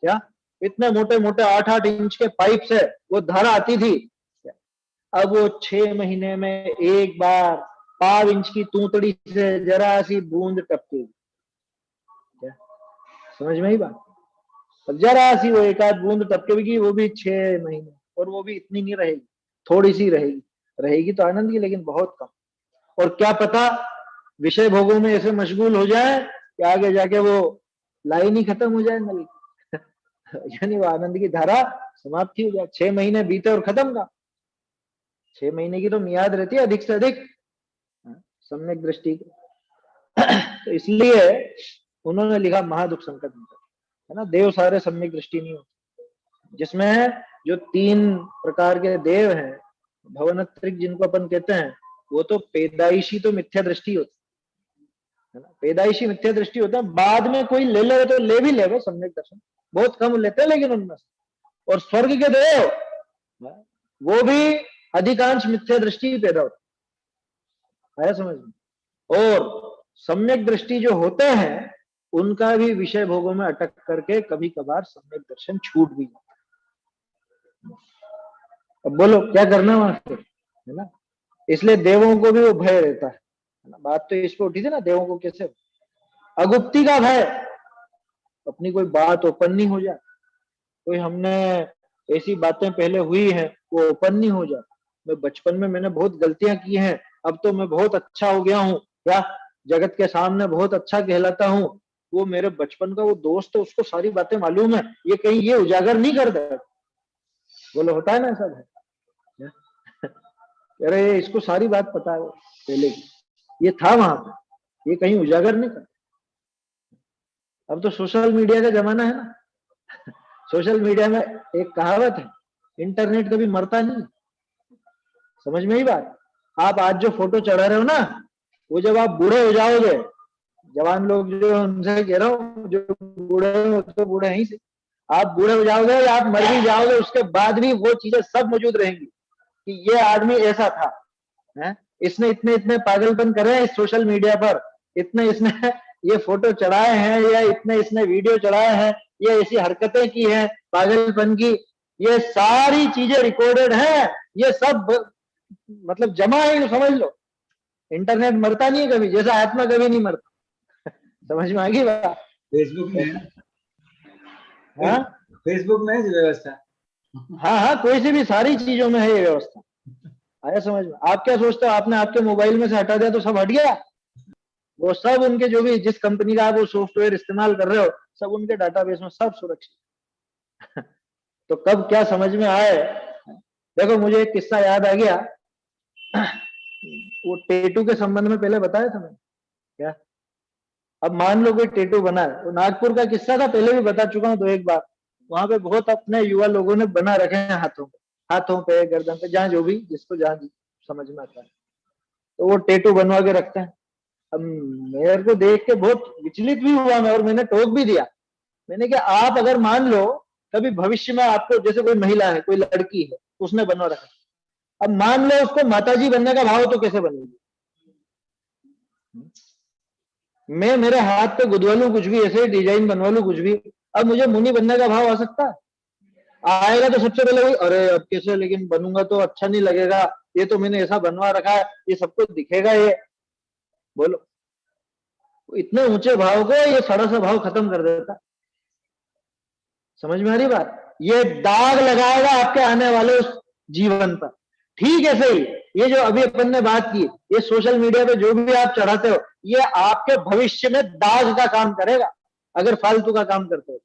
क्या इतने मोटे मोटे 8-8 इंच के पाइप से वो धारा आती थी, अब वो 6 महीने में एक बार 5 इंच की तूतड़ी से जरा सी बूंद टपकेगी। क्या समझ में ही बात? अब जरा सी वो एक आध बूंद टपकेगी, वो भी 6 महीने, और वो भी इतनी नहीं रहेगी, थोड़ी सी रहेगी, रहेगी तो आनंद की, लेकिन बहुत कम। और क्या पता विषय भोगों में ऐसे मशगूल हो जाए कि आगे जाके वो लाइन ही खत्म हो जाए नल यानी वो आनंद की धारा समाप्ति हो जाए। 6 महीने बीते और खत्म का, 6 महीने की तो मियाद रहती है अधिक से अधिक सम्यक दृष्टि की। तो इसलिए उन्होंने लिखा महादुख संकट है ना, देव सारे सम्यक दृष्टि नहीं होते, जिसमें जो 3 प्रकार के देव हैं, भवनत्रिक जिनको अपन कहते हैं, वो तो पैदाइशी तो मिथ्या दृष्टि होती है ना, पैदाइशी मिथ्या दृष्टि होता है, बाद में कोई ले ले तो ले भी ले सम्यक दर्शन, बहुत कम लेते हैं लेकिन उनमें से। और स्वर्ग के देव वो भी अधिकांश मिथ्या दृष्टि पैदा होती है, समझ में। और सम्यक दृष्टि जो होते हैं उनका भी विषय भोगों में अटक करके कभी कभार सम्यक दर्शन छूट भी जाता है। अब बोलो क्या करना वहां से, है ना। इसलिए देवों को भी वो भय रहता है ना। बात तो इस पे उठी थी ना, देवों को कैसे अगुप्ती का भय, अपनी कोई बात ओपन नहीं हो जाए, कोई हमने ऐसी बातें पहले हुई हैं वो ओपन नहीं हो जाए, मैं बचपन में मैंने बहुत गलतियां की हैं, अब तो मैं बहुत अच्छा हो गया हूँ, क्या जगत के सामने बहुत अच्छा कहलाता हूँ, वो मेरे बचपन का वो दोस्त है, उसको सारी बातें मालूम है, ये कहीं ये उजागर नहीं कर दे। बोलो होता है ना ऐसा है? अरे इसको सारी बात पता है पहले की, ये था वहां पे, ये कहीं उजागर नहीं कर। अब तो सोशल मीडिया का जमाना है ना, सोशल मीडिया में एक कहावत है, इंटरनेट कभी मरता नहीं। समझ में ही बात? आप आज जो फोटो चढ़ा रहे हो ना, वो जब आप बूढ़े हो जाओगे, जवान लोग जो उनसे कह रहा हूँ, जो बूढ़े हो तो बूढ़े ही से, आप बूढ़े हो जाओगे, आप मर भी जाओगे, उसके बाद भी वो चीजें सब मौजूद रहेंगी कि ये आदमी ऐसा था, है? इसने इतने इतने पागलपन करे हैं इस सोशल मीडिया पर, इतने इसने ये फोटो चढ़ाए हैं, या इतने इसने वीडियो चढ़ाए हैं, ये ऐसी हरकतें की हैं पागलपन की, ये सारी चीजें रिकॉर्डेड हैं, ये सब मतलब जमा है, समझ लो। इंटरनेट मरता नहीं है कभी, जैसा आत्मा कभी नहीं मरता। समझ में आ गई बात? फेसबुक में है, हाँ फेसबुक में है व्यवस्था। हाँ हाँ, कोई सी भी सारी चीजों में है ये व्यवस्था। आया समझ में? आप क्या सोचते हो, आपने आपके मोबाइल में से हटा दिया तो सब हट गया? वो सब उनके जो भी जिस कंपनी का आप वो सॉफ्टवेयर इस्तेमाल कर रहे हो, सब उनके डाटाबेस में सब सुरक्षित। तो कब क्या समझ में आए। देखो मुझे एक किस्सा याद आ गया, वो टेटू के संबंध में पहले बताया था मैंने क्या। अब मान लो कोई टेटू बना है, वो नागपुर का किस्सा था, पहले भी बता चुका हूँ तो एक बार। वहां पे बहुत अपने युवा लोगों ने बना रखे हैं हाथों पे, गर्दन पे, जहां जो भी जिसको जहां समझ में आता है। तो वो टेटू बनवा के रखते हैं। अब मेरे को देख के बहुत विचलित भी हुआ मैं, और मैंने टोक भी दिया। मैंने कहा आप अगर मान लो कभी भविष्य में आपको, जैसे कोई महिला है, कोई लड़की है, उसने बनवा रखा, अब मान लो उसको माताजी बनने का भाव, तो कैसे बनेगी? मैं मेरे हाथ पे गुदवा लूं कुछ भी, ऐसे डिजाइन बनवा लूं कुछ भी, अब मुझे मुनि बनने का भाव आ सकता है? आएगा तो सबसे पहले वही, अरे अब कैसे, लेकिन बनूंगा तो अच्छा नहीं लगेगा, ये तो मैंने ऐसा बनवा रखा है, ये सबको दिखेगा ये। बोलो, इतने ऊंचे भाव को ये सड़ा सा भाव खत्म कर देता। समझ में आ रही बात? ये दाग लगाएगा आपके आने वाले उस जीवन पर। ठीक है, सही, ये जो अभी अपन ने बात की, ये सोशल मीडिया पे जो भी आप चढ़ाते हो, ये आपके भविष्य में दाग का काम करेगा अगर फालतू का काम करते हो।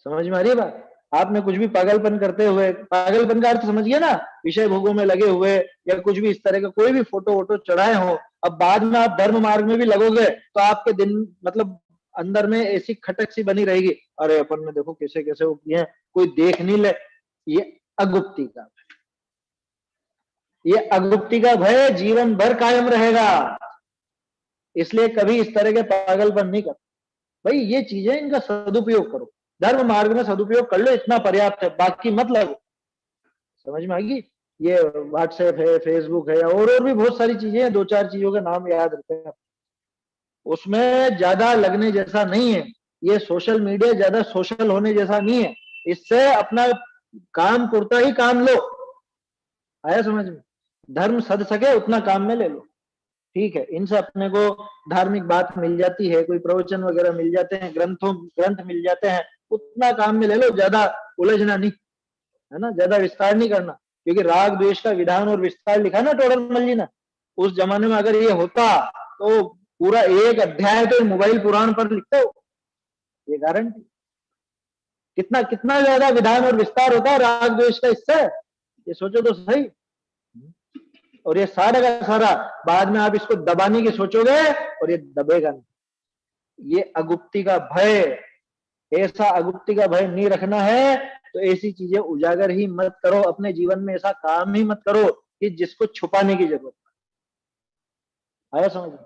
समझ में आ रही है बात? आपने कुछ भी पागलपन करते हुए, पागलपन का अर्थ समझिए ना, विषय भोगों में लगे हुए या कुछ भी इस तरह का कोई भी फोटो वोटो चढ़ाए हो, अब बाद में आप धर्म मार्ग में भी लगोगे तो आपके दिन मतलब अंदर में ऐसी खटक सी बनी रहेगी, अरे अपन ने देखो कैसे कैसे वो किए, कोई देख नहीं ले। ये अगुप्ती का, ये अगुप्ती का भय जीवन भर कायम रहेगा। इसलिए कभी इस तरह के पागलपन नहीं कर भाई। ये चीजें, इनका सदुपयोग करो, धर्म मार्ग में सदुपयोग कर लो, इतना पर्याप्त है, बाकी मत लगो। समझ में आएगी? ये व्हाट्सएप है, फेसबुक है, और भी बहुत सारी चीजें हैं, दो चार चीजों के नाम याद रखते हैं, उसमें ज्यादा लगने जैसा नहीं है। ये सोशल मीडिया ज्यादा सोशल होने जैसा नहीं है। इससे अपना काम पुरता ही काम लो। आया समझ में? धर्म सद सके उतना काम में ले लो। ठीक है, इनसे अपने को धार्मिक बात मिल जाती है, कोई प्रवचन वगैरह मिल जाते हैं, ग्रंथ मिल जाते हैं, उतना काम में ले लो, ज्यादा उलझना नहीं, है ना, ज्यादा विस्तार नहीं करना। क्योंकि राग द्वेष का विधान और विस्तार लिखा ना टोडरमल जी ने, उस जमाने में अगर ये होता तो पूरा एक अध्याय तो मोबाइल पुराण पर लिखते हो, ये गारंटी। कितना कितना ज्यादा विधान और विस्तार होता है राग द्वेष का इससे, ये सोचो तो सही। और ये सारा का सारा बाद में आप इसको दबाने की सोचोगे और ये दबेगा नहीं। ये अगुप्ती का भय, ऐसा अगुप्ती का भय नहीं रखना है तो ऐसी चीजें उजागर ही मत करो अपने जीवन में, ऐसा काम ही मत करो कि जिसको छुपाने की जरूरत है। आया समझ में?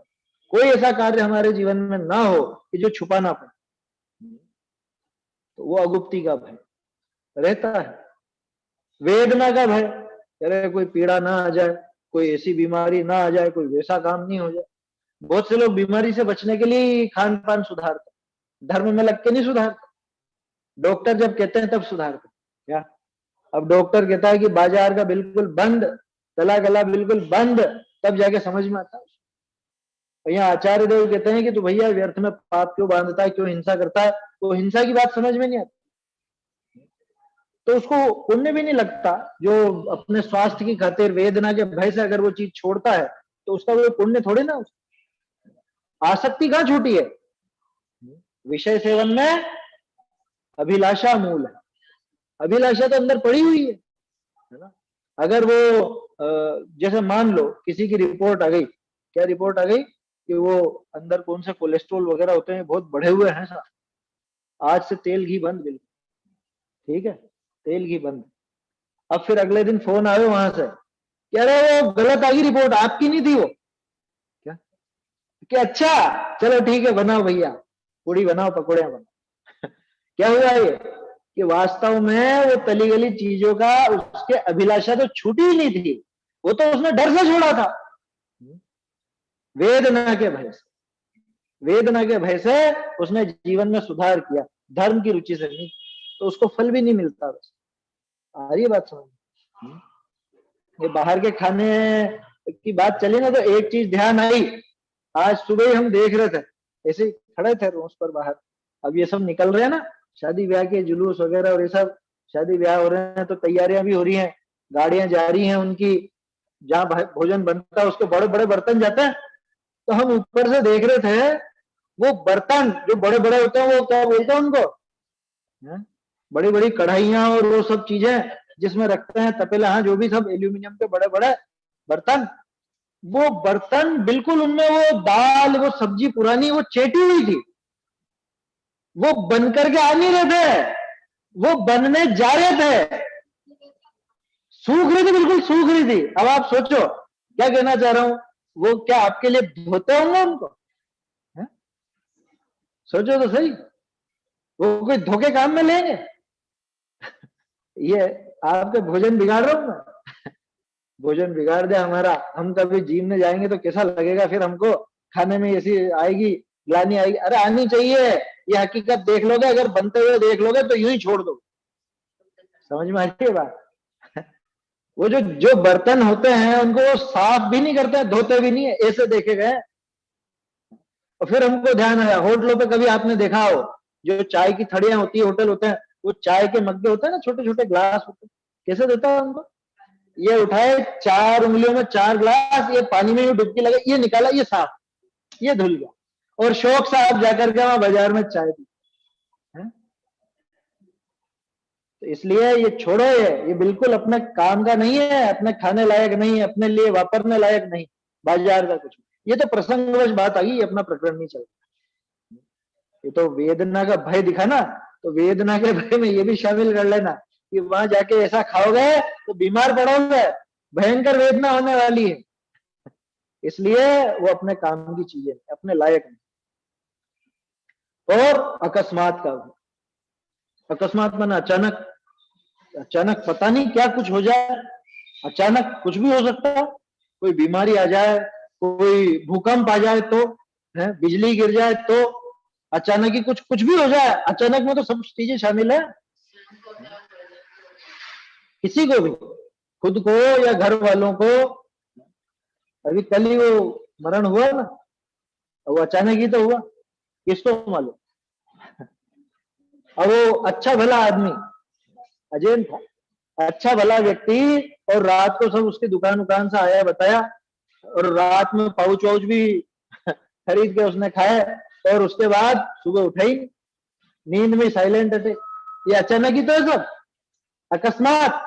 कोई ऐसा कार्य हमारे जीवन में ना हो कि जो छुपाना पड़े, तो वो अगुप्ती का भय रहता है। वेदना का भय, अरे कोई पीड़ा ना आ जाए, कोई ऐसी बीमारी ना आ जाए, कोई वैसा काम नहीं हो जाए। बहुत से लोग बीमारी से बचने के लिए खान पान सुधारते, धर्म में लग के नहीं सुधारते। डॉक्टर जब कहते हैं तब सुधारते क्या? अब डॉक्टर कहता है कि बाजार का बिल्कुल बंद, तला गला बिल्कुल बंद, तब जाके समझ में आता है। यहाँ आचार्य देव कहते हैं कि तू भैया व्यर्थ में पाप क्यों बांधता है, क्यों हिंसा करता है, तो हिंसा की बात समझ में नहीं आती, तो उसको पुण्य भी नहीं लगता। जो अपने स्वास्थ्य की खातिर वेदना के भय से अगर वो चीज छोड़ता है तो उसका वो पुण्य थोड़ी ना। आसक्ति कहाँ छूटी है? विषय सेवन में अभिलाषा मूल है। अभिलाषा तो अंदर पड़ी हुई है ना। अगर वो जैसे मान लो किसी की रिपोर्ट आ गई, क्या रिपोर्ट आ गई कि वो अंदर कौन से कोलेस्ट्रॉल वगैरह होते हैं बहुत बढ़े हुए हैं साहब, आज से तेल घी बंद, बिल्कुल ठीक है, तेल घी बंद। अब फिर अगले दिन फोन आए वहां से, कह रहे वो गलत आ गई रिपोर्ट, आपकी नहीं थी वो। क्या अच्छा, चलो ठीक है, बनाओ भैया, पूड़ी बनाओ, पकौड़े बनाओ। क्या हुआ ये कि वास्तव में वो तली गली चीजों का उसके अभिलाषा तो छूटी ही नहीं थी, वो तो उसने डर से छोड़ा था, वेदना के भय से। वेदना के भय से उसने जीवन में सुधार किया, धर्म की रुचि से नहीं, तो उसको फल भी नहीं मिलता। आ रही है बात समझ? ये बाहर के खाने की बात चली ना, तो एक चीज ध्यान आई, आज सुबह ही हम देख रहे थे, ऐसे ही खड़े थे रोड पर बाहर, अब ये सब निकल रहे हैं ना शादी ब्याह के जुलूस वगैरह, और ये सब शादी ब्याह हो रहे हैं तो तैयारियां भी हो रही हैं, गाड़ियां जा रही हैं उनकी, जहाँ भोजन बनता है उसके बड़े बड़े बर्तन जाते हैं। तो हम ऊपर से देख रहे थे, वो बर्तन जो बड़े बड़े होते हैं वो क्या बोलते हैं उनको, बड़ी बड़ी कढ़ाइयां और वो सब चीजें जिसमें रखते हैं, तपेला, हाँ जो भी सब एल्यूमिनियम के बड़े बड़े बर्तन, वो बर्तन बिल्कुल उनमें वो दाल, वो सब्जी पुरानी वो चेटी हुई थी, वो बन करके आ नहीं रहे थे, वो बनने जा रहे थे। सूख रही थी, बिल्कुल सूख रही थी। अब आप सोचो क्या कहना चाह रहा हूं, वो क्या आपके लिए धोते होंगे उनको? है? सोचो तो सही, वो कोई धोखे काम में लेंगे? ये आपके भोजन बिगाड़ रहा हूं मैं? भोजन बिगाड़ दे हमारा, हम कभी जिम में जाएंगे तो कैसा लगेगा फिर हमको? खाने में ऐसी आएगी, ग्लानि आएगी। अरे आनी चाहिए, ये हकीकत देख लोगे, अगर बनते हुए देख लोगे तो यूं ही छोड़ दो। समझ में आती है बात? वो जो जो बर्तन होते हैं उनको वो साफ भी नहीं करते, धोते भी नहीं है, ऐसे देखे गए। और फिर हमको ध्यान आया, होटलों पे कभी आपने देखा हो जो चाय की थड़ियां होती है, होटल होते हैं, वो चाय के मग्गे होते हैं ना, छोटे छोटे ग्लास होते हैं, कैसे देता है उनको? ये उठाए 4 उंगलियों में 4 ग्लास, ये पानी में डुबकी लगे, ये निकाला, ये साफ, ये धुल गया, और शौक से आप जाकर के वहां बाजार में चाय पी। तो इसलिए ये छोड़ो, ये बिल्कुल अपने काम का नहीं है, अपने खाने लायक नहीं है, अपने लिए वापरने लायक नहीं, बाजार का कुछ। ये तो प्रसंगवश बात आ गई, अपना प्रकरण नहीं चलता। ये तो वेदना का भय दिखा ना, तो वेदना के भय में ये भी शामिल कर लेना कि वहां जाके ऐसा खाओगे तो बीमार पड़ोगे, भयंकर वेदना होने वाली है। इसलिए वो अपने काम की चीजें, अपने लायक नहीं। और अकस्मात का, अकस्मात माना अचानक, अचानक पता नहीं क्या कुछ हो जाए, अचानक कुछ भी हो सकता है, कोई बीमारी आ जाए, कोई भूकंप आ जाए तो, है बिजली गिर जाए तो, अचानक ही कुछ कुछ भी हो जाए। अचानक में तो सब चीजें शामिल है, किसी को भी, खुद को या घर वालों को। अभी कल ही वो मरण हुआ ना, वो अचानक ही तो हुआ, किसको मालूम? अब वो अच्छा भला आदमी अजैन था, अच्छा भला व्यक्ति, और रात को सब उसकी दुकान से आया बताया, और रात में पाउच वाउच भी खरीद के उसने खाए, और उसके बाद सुबह उठा ही, नींद में साइलेंट थे। ये अचानक ही तो है सब, अकस्मात।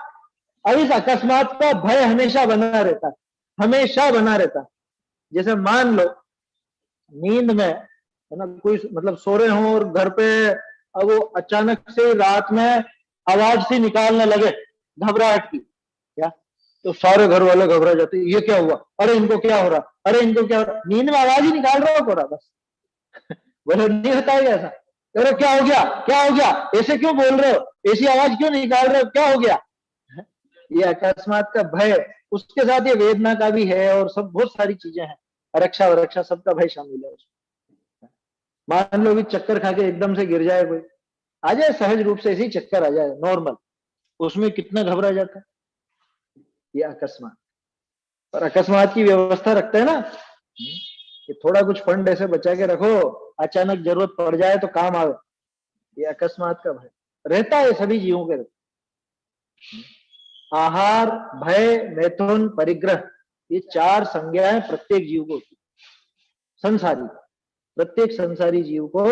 अब इस अकस्मात का भय हमेशा बना रहता, हमेशा बना रहता। जैसे मान लो नींद में है ना, कोई मतलब सो रहे हो और घर पे अब वो अचानक से रात में आवाज सी निकालने लगे घबराहट की, क्या? तो सारे घर वाले घबरा जाते, ये क्या हुआ, अरे इनको क्या हो रहा, अरे इनको क्या हो रहा? नींद में आवाज ही निकाल रहा हो पूरा, बस। बोले नहीं होता है ऐसा? अरे क्या हो गया, क्या हो गया, ऐसे क्यों बोल रहे हो, ऐसी आवाज क्यों निकाल रहे हो, क्या हो गया? ये अकस्मात का भय, उसके साथ ये वेदना का भी है, और सब बहुत सारी चीजें हैं, रक्षा वरक्षा सबका भय शामिल है उसमें। मान लो भी चक्कर खा के एकदम से गिर जाए कोई, आ जाए सहज रूप से, ऐसे ही चक्कर आ जाए नॉर्मल, उसमें कितना घबरा जाता है? ये अकस्मात। और अकस्मात की व्यवस्था रखते हैं ना कि थोड़ा कुछ फंड ऐसे बचा के रखो, अचानक जरूरत पड़ जाए तो काम आवे। ये अकस्मात का भय रहता है सभी जीवों के। आहार, भय, मैथुन, परिग्रह, ये 4 संज्ञाएं प्रत्येक जीव को होती, संसारी, प्रत्येक संसारी जीव को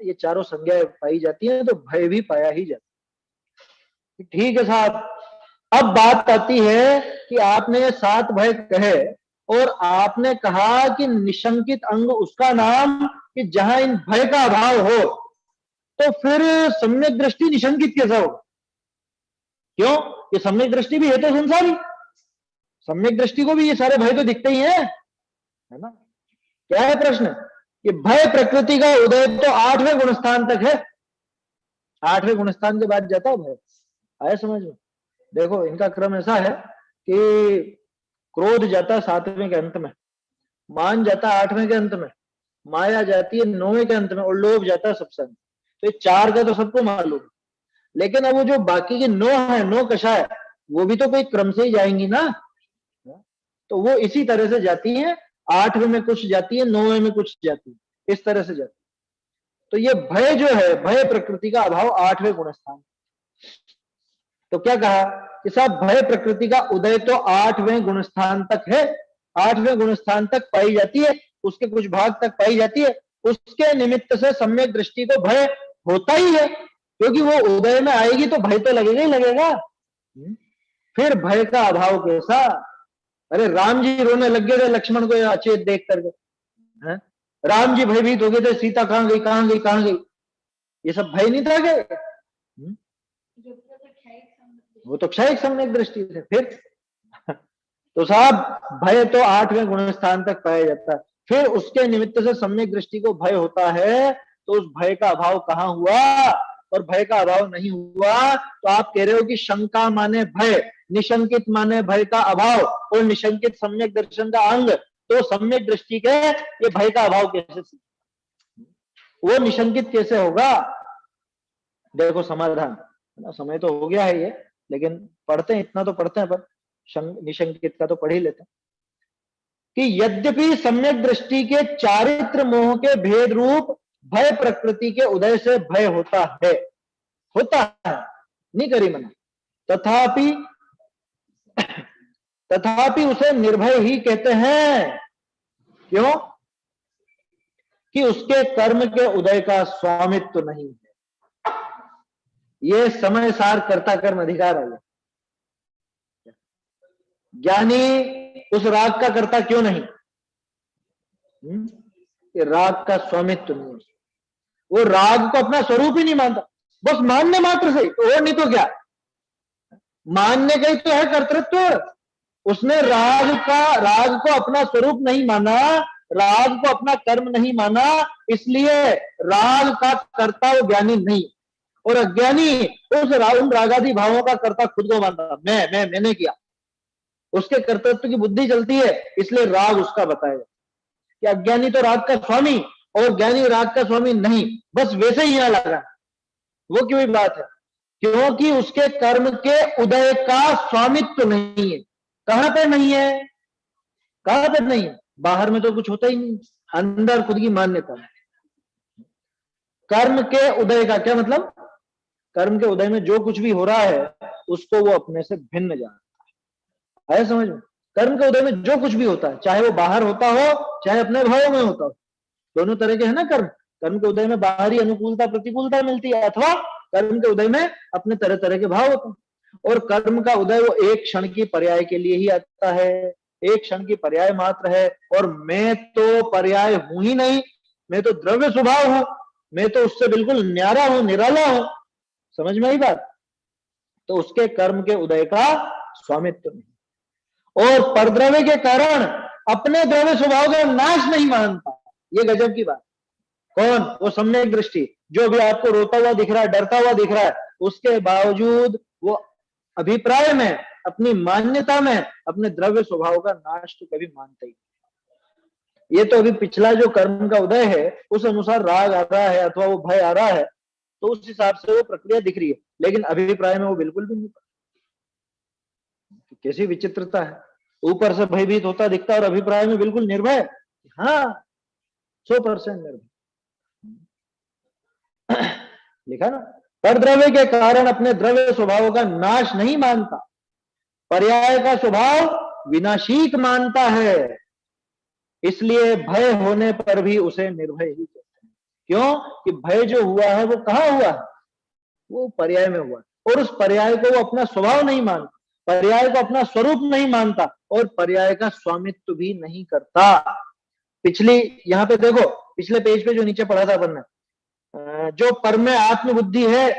ये चारों संज्ञाएं पाई जाती हैं, तो भय भी पाया ही जाता है। ठीक है साहब, अब बात आती है कि आपने ये 7 भय कहे, और आपने कहा कि निशंकित अंग उसका नाम कि जहां इन भय का अभाव हो, तो फिर सम्यक दृष्टि निशंकित कैसा हो? क्यों? ये सम्यक दृष्टि भी है तो संसारी, सम्यक दृष्टि को भी ये सारे भय तो दिखते ही है ना? क्या है प्रश्न कि भय प्रकृति का उदय तो 8वें गुणस्थान तक है, 8वें गुणस्थान के बाद जाता है भय। आया समझ में? देखो इनका क्रम ऐसा है कि क्रोध जाता है 7वें के अंत में, मान जाता है 8वें के अंत में, माया जाती है 9वें के अंत में, और लोभ जाता है सबसे अंत। तो ये 4 का तो सबको मालूम, लेकिन अब वो जो बाकी की 9 है, 9 कषाय, वो भी तो कोई क्रम से ही जाएंगी ना, तो वो इसी तरह से जाती है, 8वें में कुछ जाती है, 9वें में कुछ जाती है, इस तरह से जाती है। तो ये भय जो है, भय प्रकृति का अभाव 8वें गुणस्थान। तो क्या कहा कि साहब भय प्रकृति का उदय तो 8वें गुणस्थान तक है, 8वें गुणस्थान तक पाई जाती है, उसके कुछ भाग तक पाई जाती है, उसके निमित्त से सम्यक दृष्टि को भय होता ही है, क्योंकि वो उदय में आएगी तो भय तो लगेगा ही लगेगा। फिर भय का अभाव कैसा? अरे राम जी रोने लग गए थे लक्ष्मण को अचेत देख करके, राम जी भयभीत हो गए थे, सीता कहां गई, कहां गई, कहां गई, ये सब भय नहीं था क्या? वो तो क्षयिक सम्यक दृष्टि थे। फिर तो साहब भय तो 8वें गुण स्थान तक पाया जाता है। फिर उसके निमित्त से सम्यक दृष्टि को भय होता है, तो उस भय का अभाव कहाँ हुआ? और भय का अभाव नहीं हुआ तो आप कह रहे हो कि शंका माने भय, निशंकित माने भय का अभाव, और निशंकित सम्यक दर्शन का अंग, तो सम्यक दृष्टि के ये भय का अभाव कैसे, वो निशंकित कैसे होगा? देखो समाधान, समय तो हो गया है ये, लेकिन पढ़ते हैं, इतना तो पढ़ते हैं, पर निशंकित का तो पढ़ ही लेते हैं कि यद्यपि सम्यक दृष्टि के चारित्र मोह के भेद रूप भय प्रकृति के उदय से भय होता है, नहीं करी मना, तथापि उसे निर्भय ही कहते हैं। क्यों? कि उसके कर्म के उदय का स्वामित्व नहीं है। ये समय सार कर्ता कर्म अधिकार है। ज्ञानी उस राग का कर्ता क्यों नहीं? कि राग का स्वामित्व नहीं है, वो राग को अपना स्वरूप ही नहीं मानता, बस मानने मात्र से, और नहीं तो क्या, मानने का ही तो है कर्तृत्व। उसने राग को अपना स्वरूप नहीं माना, राग को अपना कर्म नहीं माना, इसलिए राग का कर्ता वो ज्ञानी नहीं, और अज्ञानी उन रागादि भावों का कर्ता खुद को मानता, मैंने किया, उसके कर्तृत्व की बुद्धि चलती है, इसलिए राग उसका बताएगा कि अज्ञानी तो राग का स्वामी और ज्ञानी राग का स्वामी नहीं, बस वैसे ही यहां लगा। वो क्यों बात है? क्योंकि उसके कर्म के उदय का स्वामित्व नहीं है। कहां पर नहीं है? कहां पर नहीं है? बाहर में तो कुछ होता ही नहीं, अंदर खुद की मान्यता। कर्म के उदय का क्या मतलब? कर्म के उदय में जो कुछ भी हो रहा है उसको वो अपने से भिन्न जानता है, समझ में? कर्म के उदय में जो कुछ भी होता है, चाहे वो बाहर होता हो चाहे अपने भाव में होता हो, दोनों तरह के है ना कर्म। कर्म के उदय में बाहरी अनुकूलता प्रतिकूलता मिलती है, अथवा कर्म के उदय में अपने तरह तरह के भाव होते हैं। और कर्म का उदय वो एक क्षण की पर्याय के लिए ही आता है, एक क्षण की पर्याय मात्र है। और मैं तो पर्याय हूं ही नहीं, मैं तो द्रव्य स्वभाव हूं, मैं तो उससे बिल्कुल न्यारा हूं, निराला हूं। समझ में आई बात? तो उसके कर्म के उदय का स्वामित्व नहीं, और परद्रव्य के कारण अपने द्रव्य स्वभाव का नाश नहीं मानता। ये गजब की बात। कौन? वो सम्यक दृष्टि, जो भी आपको रोता हुआ दिख रहा है, डरता हुआ दिख रहा है, उसके बावजूद वो अभिप्राय में, अपनी मान्यता में अपने द्रव्य स्वभाव का नाश तो कभी मानता ही नहीं। ये तो अभी पिछला जो कर्म का उदय है उस अनुसार राग आ रहा है अथवा वो भय आ रहा है, तो उस हिसाब से वो प्रक्रिया दिख रही है, लेकिन अभिप्राय में वो बिल्कुल भी नहीं। कैसी विचित्रता है, ऊपर से भयभीत होता दिखता और अभिप्राय में बिल्कुल निर्भय। हाँ, 100% निर्भय। लिखा ना, परद्रव्य के कारण अपने द्रव्य स्वभाव का नाश नहीं मानता, पर्याय का स्वभाव विनाशीक मानता है, इसलिए भय होने पर भी उसे निर्भय ही कहते हैं। क्यों? कि भय जो हुआ है वो कहाँ हुआ है? वो पर्याय में हुआ, और उस पर्याय को वो अपना स्वभाव नहीं मानता, पर्याय को अपना स्वरूप नहीं मानता, और पर्याय का स्वामित्व भी नहीं करता। पिछली, यहाँ पे देखो, पिछले पेज पे जो नीचे पढ़ा था अपन ने, जो पर में आत्मबुद्धि है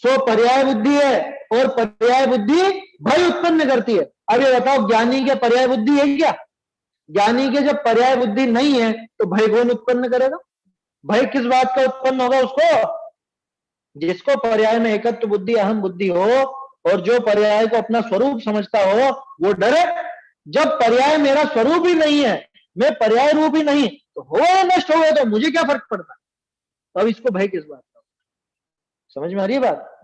सो पर्याय बुद्धि है, और पर्याय बुद्धि भय उत्पन्न करती है। अब ये बताओ, ज्ञानी के पर्याय बुद्धि है क्या? ज्ञानी के जब पर्याय बुद्धि नहीं है तो भय कौन उत्पन्न करेगा? भय किस बात का उत्पन्न होगा? उसको जिसको पर्याय में एकत्व बुद्धि, अहम बुद्धि हो, और जो पर्याय को अपना स्वरूप समझता हो, वो डरे। जब पर्याय मेरा स्वरूप ही नहीं है, मैं पर्याय रूप ही नहीं, तो हो या नष्ट हो गया तो मुझे क्या फर्क पड़ता? तो अब इसको भय किस बात का? समझ में आ रही है बात?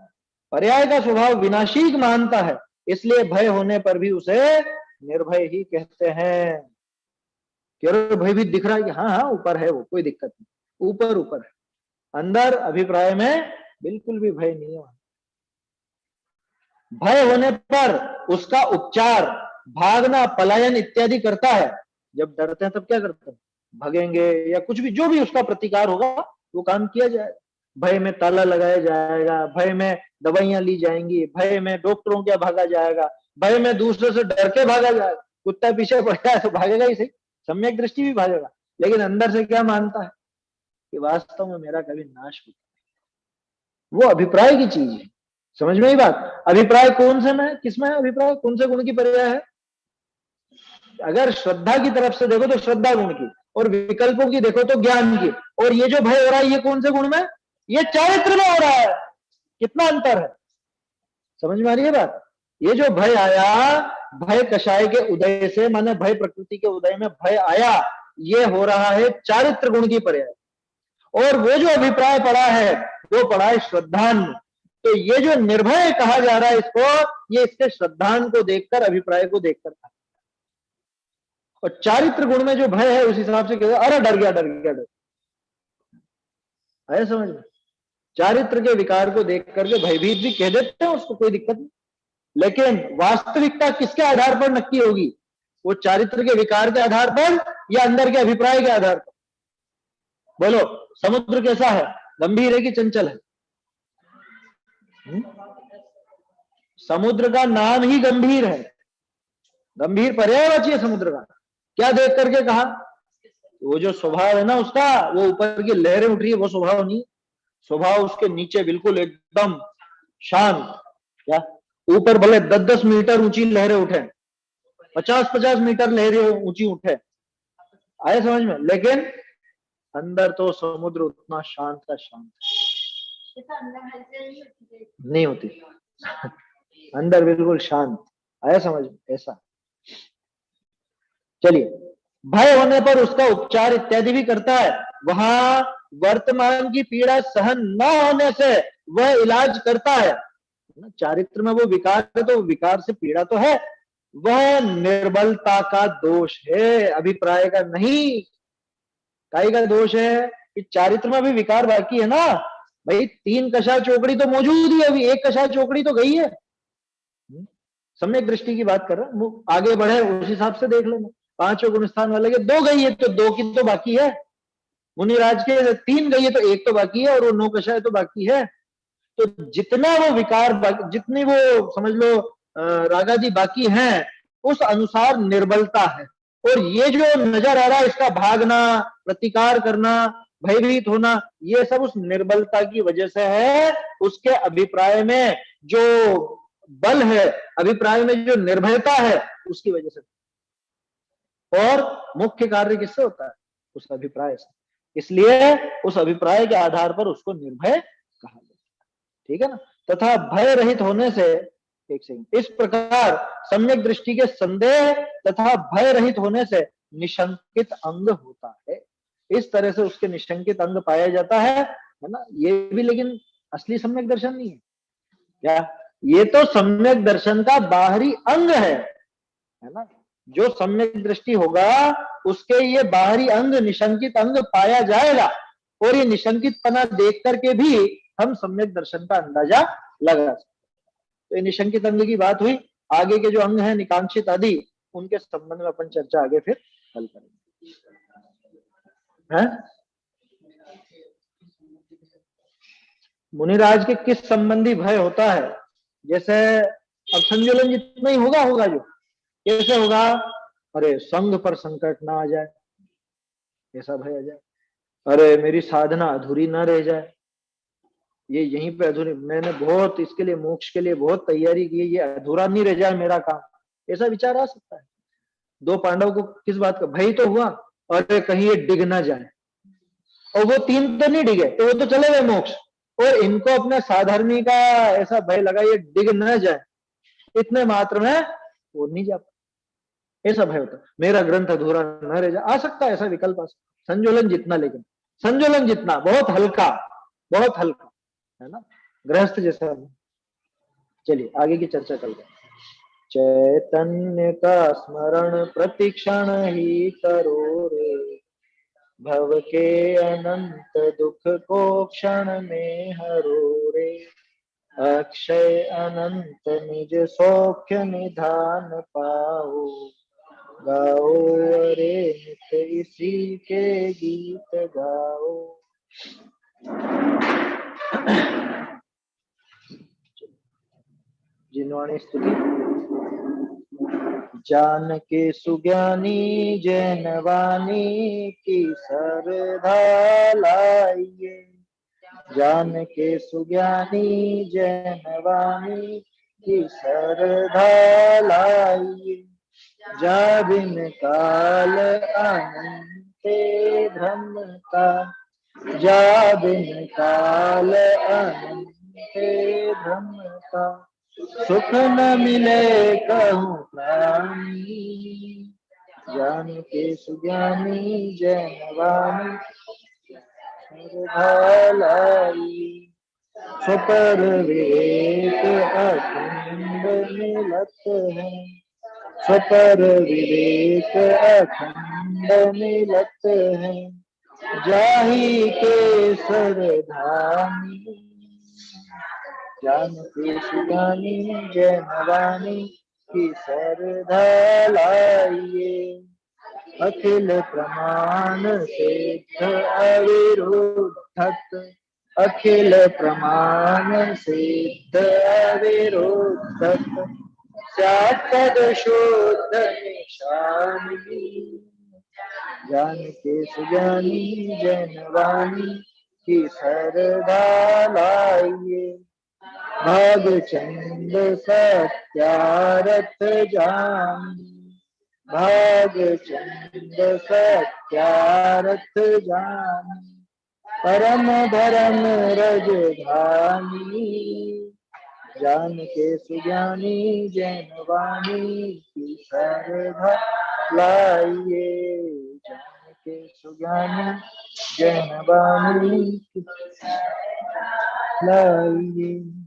पर्याय का स्वभाव विनाशीक मानता है, इसलिए भय होने पर भी उसे निर्भय ही कहते हैं। क्यों? भय भी दिख रहा है कि हाँ हाँ ऊपर है, वो कोई दिक्कत नहीं, ऊपर ऊपर है, अंदर अभिप्राय में बिल्कुल भी भय नहीं है। भय होने पर उसका उपचार भागना, पलायन इत्यादि करता है। जब डरते हैं तब क्या करते हैं? भगेंगे, या कुछ भी, जो भी उसका प्रतिकार होगा वो काम किया जाएगा। भय में ताला लगाया जाएगा, भय में दवाइयां ली जाएंगी, भय में डॉक्टरों के भागा जाएगा, भय में दूसरे से डर के भागा जाएगा। कुत्ता पीछे पड़ जाए तो भागेगा ही सही, सम्यक दृष्टि भी भागेगा, लेकिन अंदर से क्या मानता है? कि वास्तव में मेरा कभी नाश होता है। वो अभिप्राय की चीज है, समझ में ही बात। अभिप्राय कौन से में, किसमें है अभिप्राय, कौन से गुण की पर्याय है? अगर श्रद्धा की तरफ से देखो तो श्रद्धा गुण की, और विकल्पों की देखो तो ज्ञान की। और ये जो भय हो रहा है ये कौन से गुण में? ये चारित्र में हो रहा है। कितना अंतर है, समझ में आ रही है बात? ये जो भय आया, भय कषाय के उदय से, माने भय प्रकृति के उदय में भय आया, ये हो रहा है चारित्र गुण की पर्याय। और वो जो अभिप्राय पड़ा है वो पड़ा है श्रद्धान। तो ये जो निर्भय कहा जा रहा है इसको, ये इसके श्रद्धान को देखकर, अभिप्राय को देखकर था। और चारित्र गुण में जो भय है उस हिसाब से कहते अरे डर गया डर गया डर, आया समझ में? चारित्र के विकार को देख करके भयभीत भी कह देते हैं, उसको कोई दिक्कत नहीं। लेकिन वास्तविकता किसके आधार पर नक्की होगी? वो चारित्र के विकार के आधार पर या अंदर के अभिप्राय के आधार पर? बोलो, समुद्र कैसा है, गंभीर है कि चंचल है? समुद्र का नाम ही गंभीर है, गंभीर पर्यायवाची है समुद्र का। क्या देख करके कहा? वो जो स्वभाव है ना उसका, वो ऊपर की लहरें उठ रही है वो स्वभाव नहीं, स्वभाव उसके नीचे बिल्कुल एकदम शांत। क्या ऊपर भले 10-10 मीटर ऊंची लहरें उठे, 50-50 मीटर लहरें ऊंची उठे, आए समझ में? लेकिन अंदर तो समुद्र उतना शांत का शांत नहीं होती, अंदर बिल्कुल शांत, आया समझ में? ऐसा। चलिए, भय होने पर उसका उपचार इत्यादि भी करता है। वहां वर्तमान की पीड़ा सहन न होने से वह इलाज करता है। चारित्र में वो विकार है तो विकार से पीड़ा तो है, वह निर्बलता का दोष है, अभिप्राय का नहीं। काय का दोष है कि चारित्र में भी विकार बाकी है ना भाई। 3 कषाय चौकड़ी तो मौजूद ही है, अभी 1 कषाय चौकड़ी तो गई है। सम्यक दृष्टि की बात कर रहा हूं, आगे बढ़े उस हिसाब से देख लेना। 5 गुण स्थान वाले के 2 गई है तो 2 की तो बाकी है, मुनिराज के 3 गई है तो 1 तो बाकी है, और वो 9 कषाय तो बाकी है। तो जितना वो विकार, जितनी वो समझ लो रागादि बाकी हैं, उस अनुसार निर्बलता है। और ये जो नजर आ रहा है इसका भागना, प्रतिकार करना, भयभीत होना, ये सब उस निर्बलता की वजह से है। उसके अभिप्राय में जो बल है, अभिप्राय में जो निर्भयता है, उसकी वजह से। और मुख्य कार्य किससे होता है? उस अभिप्राय से। इसलिए उस अभिप्राय के आधार पर उसको निर्भय कहा जाता है, ठीक है ना? तथा भय रहित होने से, एक सेकंड, इस प्रकार सम्यक दृष्टि के संदेह तथा भय रहित होने से निशंकित अंग होता है। इस तरह से उसके निशंकित अंग पाया जाता है ना? ये भी लेकिन असली सम्यक दर्शन नहीं है क्या? ये तो सम्यक दर्शन का बाहरी अंग है ना? जो सम्यक दृष्टि होगा उसके ये बाहरी अंग, निशंकित अंग पाया जाएगा। और ये निशंकित पना देख करके भी हम सम्यक दर्शन का अंदाजा लगा सकते। तो ये निशंकित अंग की बात हुई। आगे के जो अंग है निकांक्षित आदि, उनके संबंध में अपन चर्चा आगे फिर कल करेंगे। है मुनिराज के किस संबंधी भय होता है? जैसे अब संयोजन जितना ही होगा जो कैसे होगा? अरे संघ पर संकट ना आ जाए, ऐसा भय आ जाए। अरे मेरी साधना अधूरी ना रह जाए, ये यहीं पे अधूरी, मैंने बहुत इसके लिए, मोक्ष के लिए बहुत तैयारी की है, ये अधूरा नहीं रह जाए मेरा काम, ऐसा विचार आ सकता है। 2 पांडव को किस बात का भय तो हुआ? अरे कहीं ये डिग ना जाए। और वो 3 तो नहीं डिगे तो वो तो चले गए मोक्ष, और इनको अपने साधर्मी का ऐसा भय लगा ये डिग न जाए, इतने मात्र में वो नहीं जा पाए। ऐसा भय होता, मेरा ग्रंथ अधूरा न रह जाए। आ सकता है ऐसा विकल्प, आ सकता। संजोलन जितना, लेकिन संजोलन जितना बहुत हल्का है ना, गृहस्थ जैसा। चलिए आगे की चर्चा कल करें। चैतन्य का स्मरण प्रतिक्षण ही करो रे, भव के अनंत दुख को क्षण में हरो रे, अक्षय अनंत निज सौख्य निधान पाओ, गाओ रे नित्य इसी के गीत गाओ। जिनवाणी स्तुति। जान के सुज्ञानी जैनवानी की सरधा लाइए, जान के सुज्ञानी जैनवाणी की सरधा लाइए। जा बिन काल अनंते ब्रह्म का, जा बिन काल अनंते ब्रह्म का, सुख न मिले कहूँ प्राणी। जान के सुज्ञानी जैनवाणी ढालाई। सुपर विवेक अखंड मिलत है, सुपर विवेक अखंड मिलत है। जाहि के सरधानी, जान के सुगानी जैनवाणी की सरधा लाइए। अखिल प्रमाण सिद्ध अविरुद्धत, अखिल प्रमाण सिद्ध अविरुद्धत, सद शुद्ध निशानी। जान के सुजानी जैनवाणी की सरधा लाइए। भागचंद सत्यारथ जानी, भागचंद सत्यारथ जानी, परम धर्म रजधानी। जान के सुज्ञानी जैनवाणी की सरधा लाइए। जान के सुज्ञानी जैनवाणी की लाइए।